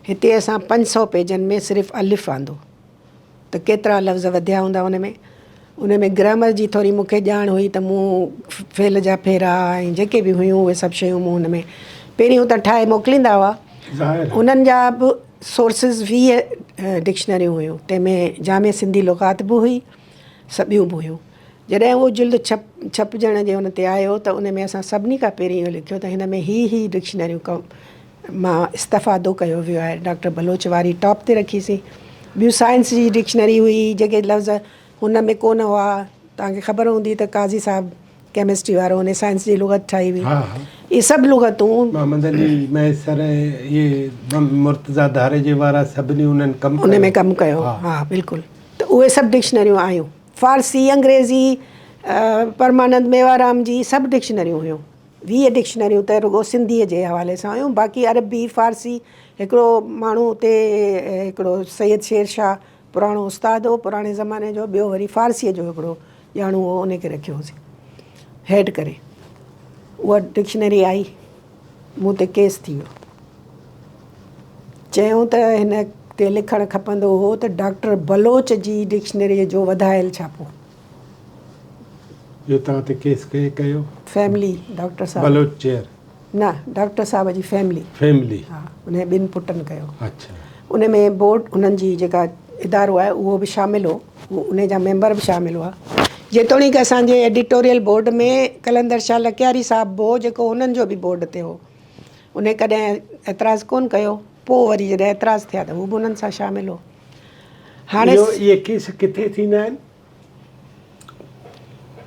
Speaker 2: हिते असां 500 पेजनि में सिर्फ़ु अलिफ़ आंदो त केतिरा लफ़्ज़ वधिया हूंदा उन में ग्रामर जी थोरी मूंखे ॼाण हुई त मूं फेल जा फेरा ऐं जेके बि हुयूं उहे सभु शयूं मूं हुन में पहिरियों त ठाहे मोकिलींदा हुआ। उन्हनि जा बि सोर्सिस 20 डिक्शनरियूं हुयूं, तंहिंमें जामे सिंधी लुग़ात बि हुई, सभियूं बि हुयूं। जॾहिं उहो जुल्द छपजण जे हुन ते आयो त उन में असां सभिनी खां पहिरीं इहो लिखियो त हिन में ही डिक्शनरियूं मां इस्तफ़ादो कयो वियो आहे। डॉक्टर बलोच वारी टॉप ते रखीसीं। ॿियूं साइंस जी डिक्शनरी हुई, जेके लफ़्ज़ हुन में कोन हुआ। तव्हांखे ख़बर हूंदी त काज़ी साहब केमिस्ट्री वारो हुन साइंस जी लुग़त ठाही हुई। इहे सभु लुग़तूं
Speaker 1: मदनी मैसर इहे मुर्तज़ा धारे जे वारा सभिनी उन्हनि कमु
Speaker 2: उन में कमु कयो। हा बिल्कुलु। त उहे सभु डिक्शनरियूं आयूं, फ़ारसी अंग्रेज़ी परमानंद मेवाराम जी सभु डिक्शनरियूं हुयूं। 20 डिक्शनरियूं त रुॻो सिंधीअ जे हवाले सां हुयूं, बाक़ी अरबी फ़ारसी। हिकिड़ो माण्हू उते हिकिड़ो सैयद शेरशाह पुराणो उस्तादु हो पुराणे ज़माने जो, ॿियो वरी फ़ारसीअ जो हिकिड़ो ॼाणू हो, उनखे रखियो होसीं हेड करे। उहा डिक्शनरी आई, मूं ते केस थी वियो। चयूं त हिन ते लिखणु खपंदो हो त डॉक्टर बलोच जी डिक्शनरीअ जो वधायल छापो।
Speaker 1: जो तव्हां ते केस कयो?
Speaker 2: फैमिली डॉक्टर साहब
Speaker 1: बलोच चेयर
Speaker 2: न, डॉक्टर साहब जी फैमिली। हा, उन 2 पुटनि कयो।
Speaker 1: अच्छा। उन
Speaker 2: में बोर्ड उन्हनि जी जेका इदारो आहे उहो बि शामिलु हो, उन जा मेंबर बि शामिलु हुआ। जेतोणीकि असांजे एडिटोरियल बोर्ड में कलंदर शाह लकियारी साहब बि हो, जेको हुननि जो बि बोर्ड ते हो। उन कॾहिं एतिराज़ु कोन कयो। पोइ वरी जॾहिं एतिराज़ु थिया त हू बि उन्हनि सां शामिलु हो। हाणे
Speaker 1: इहे केस किथे थींदा आहिनि?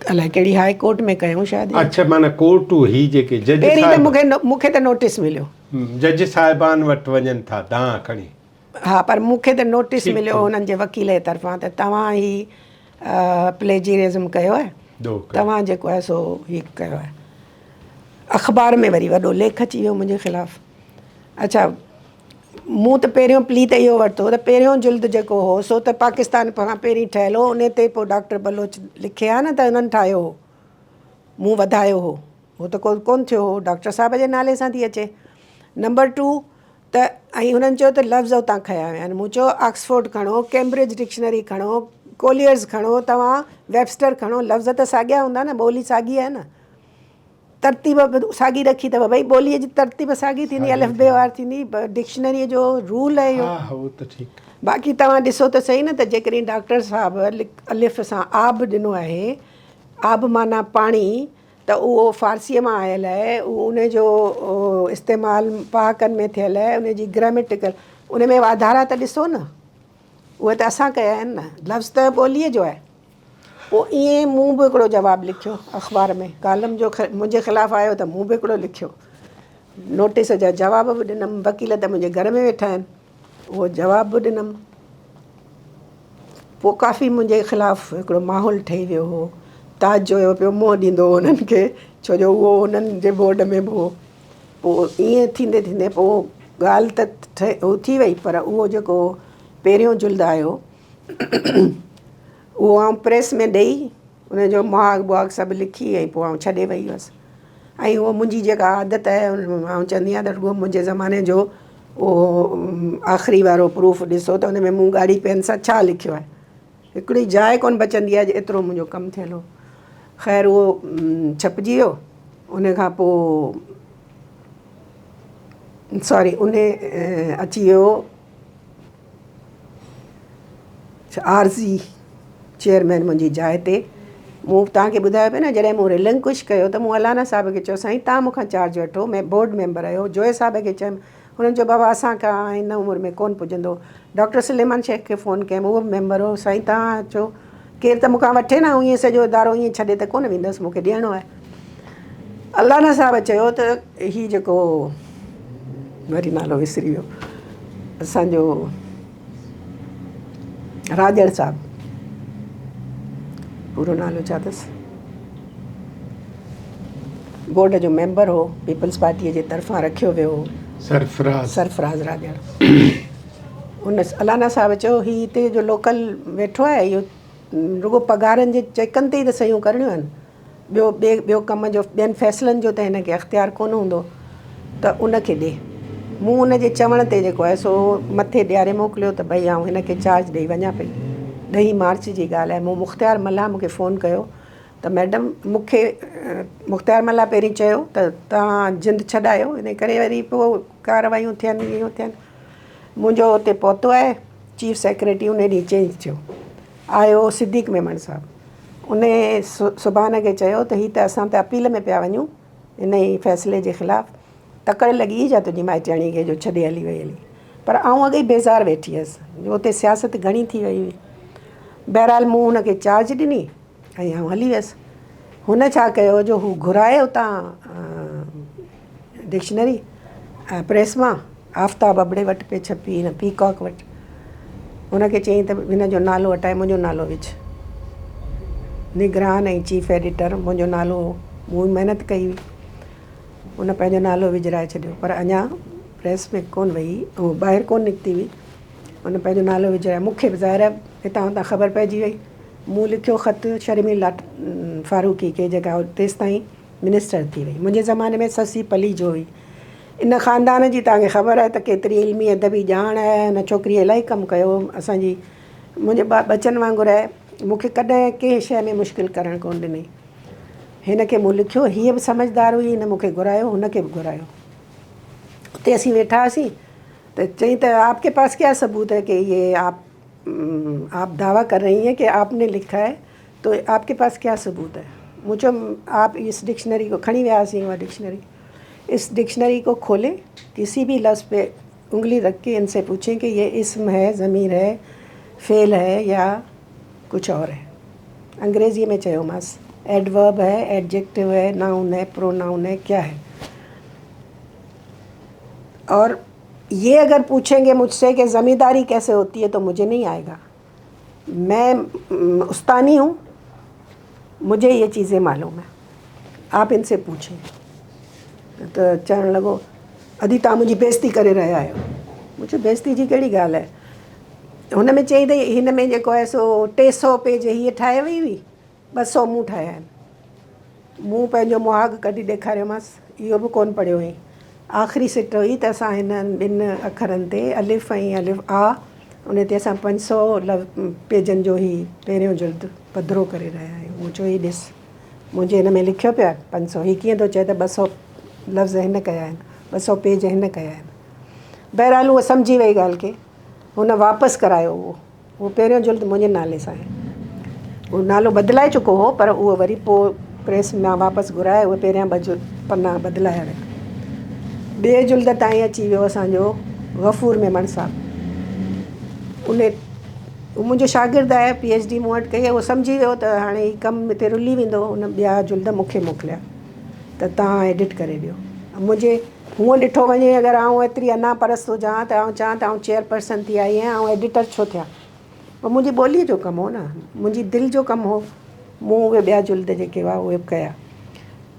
Speaker 2: अलाए कहिड़ी हाई कोर्ट में कयूं शायदि।
Speaker 1: अच्छा, माना कोर्टूं ही जेके जज
Speaker 2: पहिरीं त मूंखे त नोटिस मिलियो,
Speaker 1: जज साहिबान वटि वञनि था दांह खणी।
Speaker 2: हा, पर मूंखे त नोटिस मिलियो हुननि जे वकील जे तरफ़ां त तव्हां ही प्लेजियरिज़म कयो आहे, तव्हां जेको आहे सो ही कयो आहे। अख़बार में वरी वॾो लेख अची वियो मुंहिंजे ख़िलाफ़ु। अच्छा, मूं त पहिरियों प्ली त इहो वरितो त पहिरियों जुल्द जेको हो सो त पाकिस्तान खां पहिरीं ठहियलु हो। उन ते पोइ डॉक्टर बलोच लिखे आहे न त उन्हनि ठाहियो हो, मूं वधायो हो, हो त कोन थियो हो, डॉक्टर साहब जे नाले सां थी अचे। नंबर 2, त ऐं हुननि चयो त लफ़्ज़ उतां खया विया आहिनि। मूं चयो ऑक्सफोर्ड खणो, कैम्ब्रिज डिक्शनरी खणो, कोलियर्स खणो, तव्हां वेबस्टर खणो, लफ़्ज़ त साॻिया हूंदा न, ॿोली साॻी आहे न, तरतीब बि साॻी रखी अथव। भई ॿोलीअ जी तरतीब साॻी थींदी, अलफ़ बे वार थींदी, डिक्शनरीअ जो रूल आहे इहो।
Speaker 1: हा उहो त ठीकु।
Speaker 2: बाक़ी तव्हां ॾिसो त सही न, त जेकॾहिं डॉक्टर साहिबु अलिफ़ सां आब ॾिनो आहे, आब माना पाणी, त उहो फ़ारसीअ मां आयल आहे, उनजो इस्तेमालु पहाकनि में थियल आहे, उनजी ग्रामेटिकल, उन में वाधारा त ॾिसो न, उहे त असां कया आहिनि न, लफ़्ज़ त ॿोलीअ जो आहे। पोइ ईअं मूं बि हिकिड़ो जवाबु लिखियो अख़बार में, कालम जो मुंहिंजे ख़िलाफ़ु आयो त मूं बि हिकिड़ो लिखियो, नोटिस जा जवाब बि ॾिनमि, वकील त मुंहिंजे घर में वेठा आहिनि, उहो जवाब बि ॾिनमि। पोइ काफ़ी मुंहिंजे ख़िलाफ़ु हिकिड़ो माहौल ठही वियो हो, ताज जो पियो मुंहुं ॾींदो हो उन्हनि खे, छो जो उहो उन्हनि जे बोर्ड में बि हो। पोइ ईअं थींदे थींदे पोइ ॻाल्हि त हू थी वई, पर उहो जेको पहिरियों जुल्द आयो उहो आउं प्रेस में ॾेई उनजो मुहाग बुहाग सभु लिखी, ऐं पोइ आउं छॾे वई हुअसि। ऐं उहो मुंहिंजी जेका आदत आहे, आउं चवंदी आहियां त रुॻो मुंहिंजे ज़माने जो उहो आख़िरी वारो प्रूफ ॾिसो त उन में मूं ॻाढ़ी पेन सां छा लिखियो आहे, हिकिड़ी जाइ कोन बचंदी आहे, एतिरो मुंहिंजो कमु थियल हो। ख़ैर उहो छपिजी वियो, उन खां पोइ सॉरी उन अची वियो आरज़ी चेयरमैन मुंहिंजी जाइ ते। मूं तव्हांखे ॿुधायो पियो न, जॾहिं मूं रिलिंक्विश कयो त मूं अलाना साहिब खे चयो, साईं तव्हां मूंखां चार्ज वठो, मैं बोर्ड मेंबर आहियो, जोए साहिब खे चयुमि, हुननि चयो बाबा असां खां हिन उमिरि में कोन पुॼंदो। डॉक्टर सुलेमान शेख खे फ़ोन कयमि, उहो बि मेंबर हो, साईं तव्हां अचो, केरु त मूंखां वठे न, ऐं ईअं सॼो इदारो ईअं छॾे त कोन वेंदसि, मूंखे ॾियणो आहे। अलाना साहिब चयो त हीउ जेको वरी नालो विसरी वियो, असांजो राजड़ साहिबु, पूरो नालो छा अथसि, बोर्ड जो मेंबर हो, पीपल्स पार्टीअ जे तरफ़ां रखियो वियो हो, सरफराज़ राजड़। उन अलाना साहिबु चयो हीउ हिते जो लोकल वेठो आहे, इहो रुॻो पघारनि जे चेकनि ते ई त सहियूं करणियूं आहिनि, ॿियो कम जो ॿियनि फ़ैसिलनि जो त हिनखे अख़्तियार कोन हूंदो, त उनखे ॾे। मूं उनजे चवण ते जेको आहे सो मथे ॾियारे मोकिलियो त भई आउं हिनखे चार्ज ॾेई वञा पई। 10 मार्च जी ॻाल्हि आहे, मूं मुख़्तियार मल्हा मूंखे फ़ोन कयो त मैडम मूंखे मुख़्तियार मल्हा पहिरीं चयो त तव्हां जिंद छॾायो, इन करे वरी पोइ कारवायूं थियनि, इहो थियनि। मुंहिंजो हुते पहुतो आहे, चीफ सेक्रेटरी उन ॾींहुं चेंज थियो, आयो सिद्दीक़ मेमण साहिबु, उन सुभाणे खे चयो त हीअ त असां त अपील में पिया वञूं इन ई फ़ैसिले जे ख़िलाफ़ु, तकड़ि लॻी छा तुंहिंजी माइटियाणी खे जो छॾे हली वई हली। पर आउं अॻे ई बेज़ार वेठी हुअसि, उते सियासत घणी थी वई हुई। बहरहाल मूं हुनखे चार्ज ॾिनी ऐं आउं हली वियसि। हुन छा कयो जो हू घुराए उतां डिक्शनरी प्रेस मां, आफ़ताब अबड़े वटि पे छपी, हिन पीकॉक वटि, हुनखे चयईं त हिन जो नालो हटाए मुंहिंजो नालो विझ, निगरान ऐं चीफ एडिटर मुंहिंजो नालो, मूं महिनत कई हुई, हुन पंहिंजो नालो विझराए छॾियो, पर अञा प्रेस में कोन वई, ऐं ॿाहिरि कोन निकिती हुई, हुन पंहिंजो नालो विझराए। मूंखे बि ज़ाहिर आहे हितां हुतां ख़बर पइजी वई, मूं लिखियो ख़तु शर्मिला फारूकी खे, जेका तेसि ताईं मिनिस्टर थी वई, मुंहिंजे ज़माने में ससी पली जो हुई। इन ख़ानदान जी तव्हांखे ख़बर आहे त केतिरी इल्मी अदबी ॼाण आहे, हुन छोकिरीअ इलाही कमु कयो असांजी, मुंहिंजे बचनि वांगुरु आहे, मूंखे कॾहिं कंहिं शइ में मुश्किल करणु कोन ॾिनई। हिन खे मूं लिखियो, हीअ बि समझदार हुई, हिन मूंखे घुरायो, हुनखे बि घुरायो। उते असीं वेठा हुआसीं त चई त आपके पास क्या सबूत है कि ये आप दावा कर रही हैं कि आपने लिखा है, तो आपके पास क्या सबूत है। मूं चयो आप इस डिक्शनरी को, खणी वियासीं उहा डिक्शनरी, इस डिक्शनरी को खोलें, किसी भी लफ्ज़ पे उंगली रख के इनसे पूछें कि ये इस्म है, ज़मीर है, फ़ेल है या कुछ और है। अंग्रेज़ीअ में चयोमांसि, एडवर्ब है, एडजेक्टिव है, नाउन है, प्रोनाउन है, क्या है। और ये अगर पूछेंगे मुझसे कि ज़मींदारी कैसे होती है तो मुझे नहीं आएगा, मैं उस्तानी हूँ, मुझे ये चीज़ें मालूम है, आप इनसे पूछें। तो चवणु लॻो अदी तव्हां मुंहिंजी बेइज़ती करे रहिया आहियो। मुंहिंजी बेइज़ती जी कहिड़ी ॻाल्हि आहे। हुन में चई त हिन में जेको आहे सो 300 पेज हीअ ठाहे वई हुई, 200 मूं ठाहिया आहिनि। मूं पंहिंजो मुहाग कढी ॾेखारियोमांसि, इहो बि कोन पढ़ियो हुई, आख़िरी सिट हुई त असां हिननि 2 अखरनि ते अलिफ ऐं अलिफ आ उन ते असां 500 पेजनि जो ई पहिरियों जुल्द पधिरो करे रहिया आहियूं। मूं चयो ही ॾिस मुंहिंजे हिन में लिखियो पियो आहे 500, ही कीअं थो चए त 200 लफ़्ज़ हिन कया आहिनि, 200 पेज हिन कया आहिनि। बहरहाल उहा सम्झी वई ॻाल्हि खे, हुन वापसि करायो उहो पहिरियों जुल्द मुंहिंजे नाले सां आहे। उहो नालो बदिलाए चुको हो पर उहो वरी पोइ प्रेस मां वापसि घुराए उहे पहिरियां 2 पना बदिलाया विया। ॿिए जुल्द ताईं अची वियो असांजो गफ़ूर मेमण साहब। उन मुंहिंजो शागिर्दु आहे PhD मूं वटि कई, उहो सम्झी वियो त हाणे ही कमु हिते रुली वेंदो। उन ॿिया जुल्द मूंखे मोकिलिया त तव्हां एडिट करे ॾियो। मुंहिंजे हूअं ॾिठो वञे अगरि आउं एतिरी अना परस्त हुजां त आउं चवां त आउं चेयरपर्सन थी आई आहियां, ऐं एडिटर छो थियां। पर मुंहिंजी ॿोलीअ जो कमु हो न, मुंहिंजी दिलि जो कमु हो। मूं उहे ॿिया जुल्द जेके हुआ उहे कया।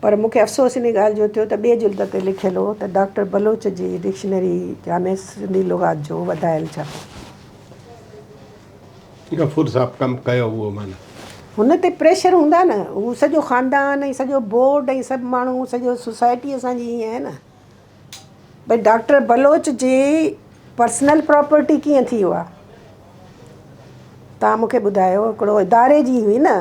Speaker 2: पर मूंखे अफ़सोस इन ॻाल्हि जो थियो त ॿिए जुल्द ते लिखियलु हो त डॉक्टर बलोच जी डिक्शनरी जामे सिंधी लुग़ात जो वधायल छापो।
Speaker 1: गफ़ूर साहब कमु कयो उहो माना
Speaker 2: हुन ते प्रेशर हूंदा न, हू सॼो ख़ानदान ऐं सॼो बोर्ड ऐं सभु माण्हू सॼो सोसाइटी असांजी ईअं आहे न भई डॉक्टर बलोच जी पर्सनल प्रॉपर्टी कीअं थी वियो आहे। तव्हां मूंखे ॿुधायो, हिकिड़ो इदारे जी हुई न,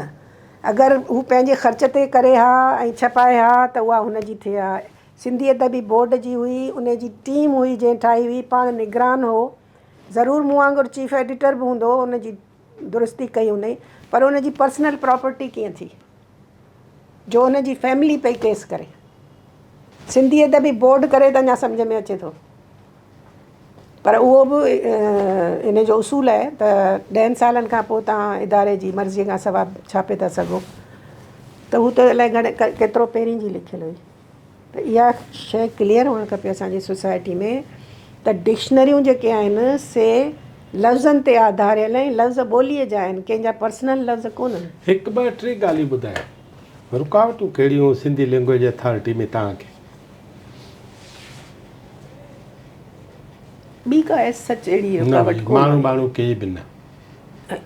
Speaker 2: अगरि हू पंहिंजे ख़र्च ते करे हा ऐं छपाए हा त उहा हुनजी थिए हा। सिंधी अदबी बोर्ड जी हुई, उन जी टीम हुई जंहिं ठाही हुई, पाण निगरान हो। ज़रूरु मूं वांगुरु चीफ एडिटर बि हूंदो, उनजी दुरुस्ती कई हुनई, पर उनजी पर्सनल प्रॉपर्टी कीअं थी जो उनजी फैमिली पई केस करे। सिंधी अदबी बोर्ड करे त अञा सम्झ में अचे थो, पर उहो बि इन जो उसूल आहे त 10 सालनि खां पोइ तव्हां इदारे जी मर्ज़ीअ खां सवाइ छापे था सघो। त हू त अलाए केतिरो पहिरीं जी लिखियलु हुई। त इहा शइ क्लियर हुअणु खपे असांजी सोसाइटी में त डिक्शनरियूं जेके आहिनि से लफ़्ज़नि ते आधारियल ऐं लफ़्ज़ ॿोलीअ जा आहिनि, कंहिंजा पर्सनल लफ़्ज़ कोन्हनि।
Speaker 1: 1-2-3 ॻाल्हियूं ॿुधायो, रुकावटूं कहिड़ियूं सिंधी लैंग्वेज अथॉरिटी में तव्हांखे?
Speaker 2: ॿी का सच अहिड़ी रुकावट
Speaker 1: माण्हू के बि न।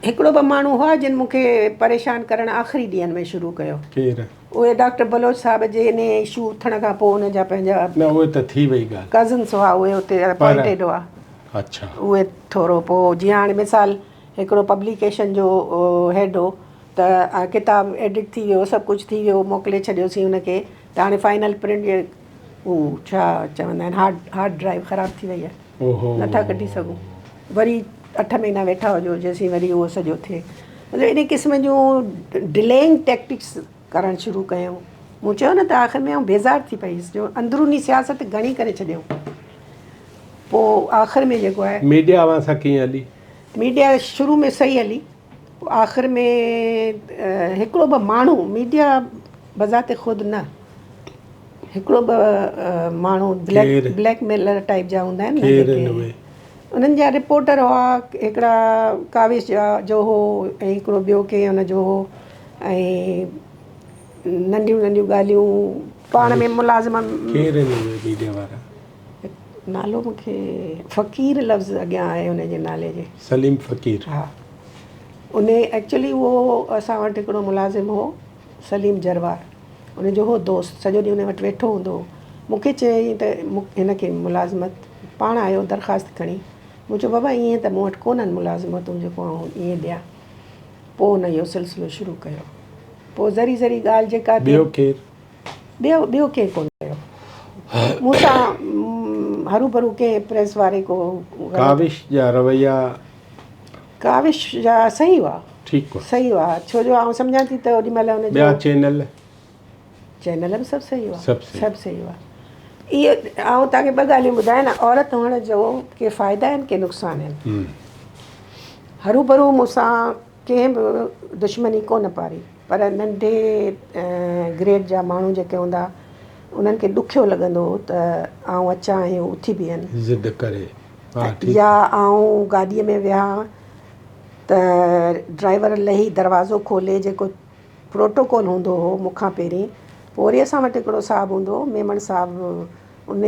Speaker 2: हिकिड़ो ॿ माण्हू हुआ जिन मूंखे परेशान करणु आख़िरी ॾींहंनि में शुरू कयो।
Speaker 1: केरु?
Speaker 2: उहे डॉक्टर बलोच साहब जे इन इशू उथण खां पोइ उन जा पंहिंजा
Speaker 1: न उहे त थी वई ॻाल्हि,
Speaker 2: कज़न्स हुआ, उहे उते अपॉइंटेड हुआ।
Speaker 1: अच्छा।
Speaker 2: उहे थोरो पोइ जीअं हाणे मिसाल हिकिड़ो पब्लिकेशन जो हेड हो त किताब एडिट थी वियो, सभु कुझु थी वियो, मोकिले छॾियोसीं हुनखे, त हाणे फाइनल प्रिंट हू छा चवंदा आहिनि हार्ड ड्राइव ख़राबु थी वई आहे, नथा कढी सघूं। वरी 8 महीना वेठा हुजो जेसीं वरी उहो सॼो थिए। मतिलबु इन क़िस्म जूं डिलेइंग टैक्टिक्स करणु शुरू कयूं। मूं चयो न त आख़िर में आउं बेज़ार थी पईसि जो अंदरूनी सियासत घणी करे छॾियऊं। पोइ आख़िर में जेको आहे
Speaker 1: मीडिया अवां सां कीअं हली?
Speaker 2: मीडिया शुरू में सही हली, आख़िर में हिकिड़ो ॿ माण्हू, मीडिया बज़ाते ख़ुदि न, हिकिड़ो ॿ माण्हू ब्लैकमेलर टाइप जा हूंदा आहिनि न जेके, उन्हनि जा रिपोर्टर हुआ। हिकिड़ा काविश जो हो ऐं हिकिड़ो ॿियो के हुनजो हो, ऐं नंढियूं नंढियूं ॻाल्हियूं पाण में मुलाज़िम।
Speaker 1: मीडिया वारा
Speaker 2: नालो मूंखे फ़क़ीर लफ़्ज़ अॻियां आहे हुनजे नाले जे,
Speaker 1: सलीम फ़क़ीर।
Speaker 2: हा, उन एक्चुअली उहो असां वटि हिकिड़ो मुलाज़िम हो सलीम जरवार, उनजो हो दोस्त, सॼो ॾींहुं उन वटि वेठो हूंदो हो। मूंखे चयईं त हिनखे मुलाज़िमत पाण आयो दरख़्वास्त खणी। मूं चयो बाबा ईअं त मूं वटि कोन्हनि मुलाज़िमतूं जेको आउं ईअं ॾियां। पोइ हुन इहो सिलसिलो शुरू कयो। पोइ ज़री ज़री ॻाल्हि जेका
Speaker 1: ॿियो
Speaker 2: केरु कोन कयो मूंसां हरू भरू कंहिं प्रेस वारे को।
Speaker 1: काविश जा रवैया,
Speaker 2: काविश जा सही हुआ,
Speaker 1: ठीकु आहे,
Speaker 2: सही हुआ, छो जो आउं सम्झां थी त ओॾीमहिल हुन
Speaker 1: ॿिया चैनल
Speaker 2: बि सभु सही हुआ,
Speaker 1: सभु
Speaker 2: सही हुआ। इहो आउं तव्हांखे 2 ॻाल्हियूं ॿुधायां न, औरत हुअण जो के फ़ाइदा आहिनि के नुक़सान आहिनि। हरू भरू मूंसां कंहिं बि दुश्मनी कोन पारी, पर नंढे ग्रेड जा माण्हू जेके हूंदा उन्हनि खे ॾुखियो लॻंदो हो त आउं अचां ऐं उथी बीहनि ज़िद करे, या आउं गाॾीअ में वियां त ड्राइवर लही दरवाज़ो खोले, जेको प्रोटोकॉल हूंदो हो मूंखां पहिरीं। पोइ वरी असां वटि हिकिड़ो साहिबु हूंदो हो, मेमण साहिबु, उन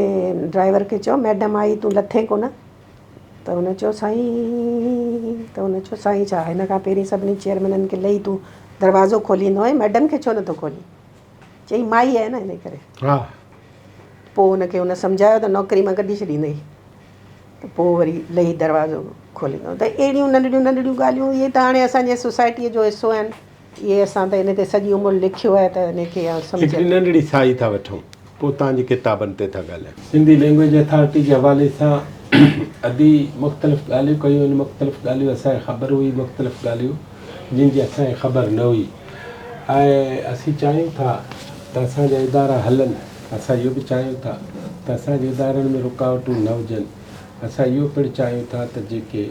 Speaker 2: ड्राइवर खे चयो मैडम आई तूं लथें कोन? त हुन चयो साईं, त हुन चयो साईं छा, हिन खां पहिरीं सभिनी चेयरमैननि खे लही तूं दरवाज़ो खोलींदो आहे, मैडम खे छो नथो खोली? चई माई आहे न इन करे। पोइ हुनखे हुन सम्झायो त नौकिरी मां कढी छॾींदई, त पोइ वरी लही दरवाज़ो खोलींदो। त अहिड़ियूं नंढड़ियूं नंढड़ियूं ॻाल्हियूं इहे त हाणे असांजे सोसाइटीअ जो हिसो आहिनि। इहे असां त इन ते सॼी उमिरि लिखियो आहे त इनखे
Speaker 1: हिकिड़ी
Speaker 2: सम्झ।
Speaker 1: नंढड़ी साई था वठूं, पोइ तव्हांजी किताबनि ते था ॻाल्हायूं। सिंधी लैंग्वेज अथॉरिटी जे हवाले सां अदी मुख़्तलिफ़ ॻाल्हियूं कयूं आहिनि। मुख़्तलिफ़ ॻाल्हियूं असांखे ख़बर हुई, मुख़्तलिफ़ ॻाल्हियूं जिन जी असांखे ख़बर न हुई। ऐं असीं चाहियूं था त असांजा इदारा हलनि। असां इहो बि चाहियूं था त असांजे इदारनि में रुकावटूं न हुजनि। असां इहो पिणु चाहियूं था त जेके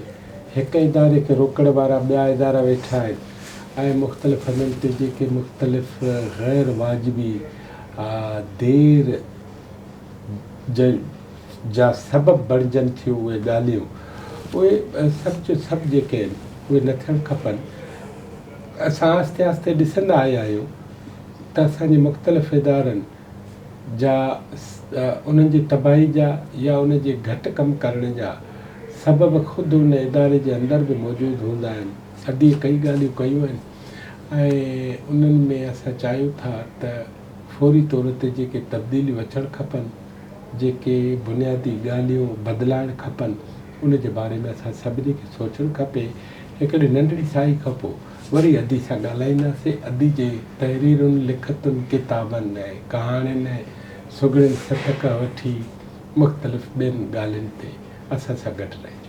Speaker 1: हिकु इदारे खे रोकण वारा ॿिया इदारा वेठा आहिनि ऐं मुख़्तलिफ़ हंधनि ते जेके मुख़्तलिफ़ ग़ैर वाजिबी देर जा सबबु बणिजनि थियूं उहे ॻाल्हियूं, उहे सभु जो सभु जेके आहिनि उहे न थियणु खपनि। असां आहिस्ते आहिस्ते ॾिसंदा आया आहियूं त असांजे मुख़्तलिफ़ इदारनि जा उन्हनि जी तबाही जा या उन जे घटि कमु करण जा सबबु ख़ुदि उन इदारे जे अंदरि बि मौजूदु हूंदा आहिनि। अदी कई ॻाल्हियूं कयूं आहिनि ऐं उन्हनि में असां चाहियूं था त फौरी तौर ते जेके तब्दीलियूं अचणु खपनि, जेके बुनियादी ॻाल्हियूं बदिलाइणु खपनि, उन जे बारे में असां सभिनी खे सोचणु खपे। हिकिड़ी नंढड़ी साई खां पोइ वरी अदी सां ॻाल्हाईंदासीं। अदी जे तहरीरुनि, लिखतुनि, किताबनि ऐं कहाणियुनि ऐं सुगड़ियुनि सत खां वठी मुख़्तलिफ़ ॿियनि ॻाल्हियुनि ते असां सां गॾु रहिजो।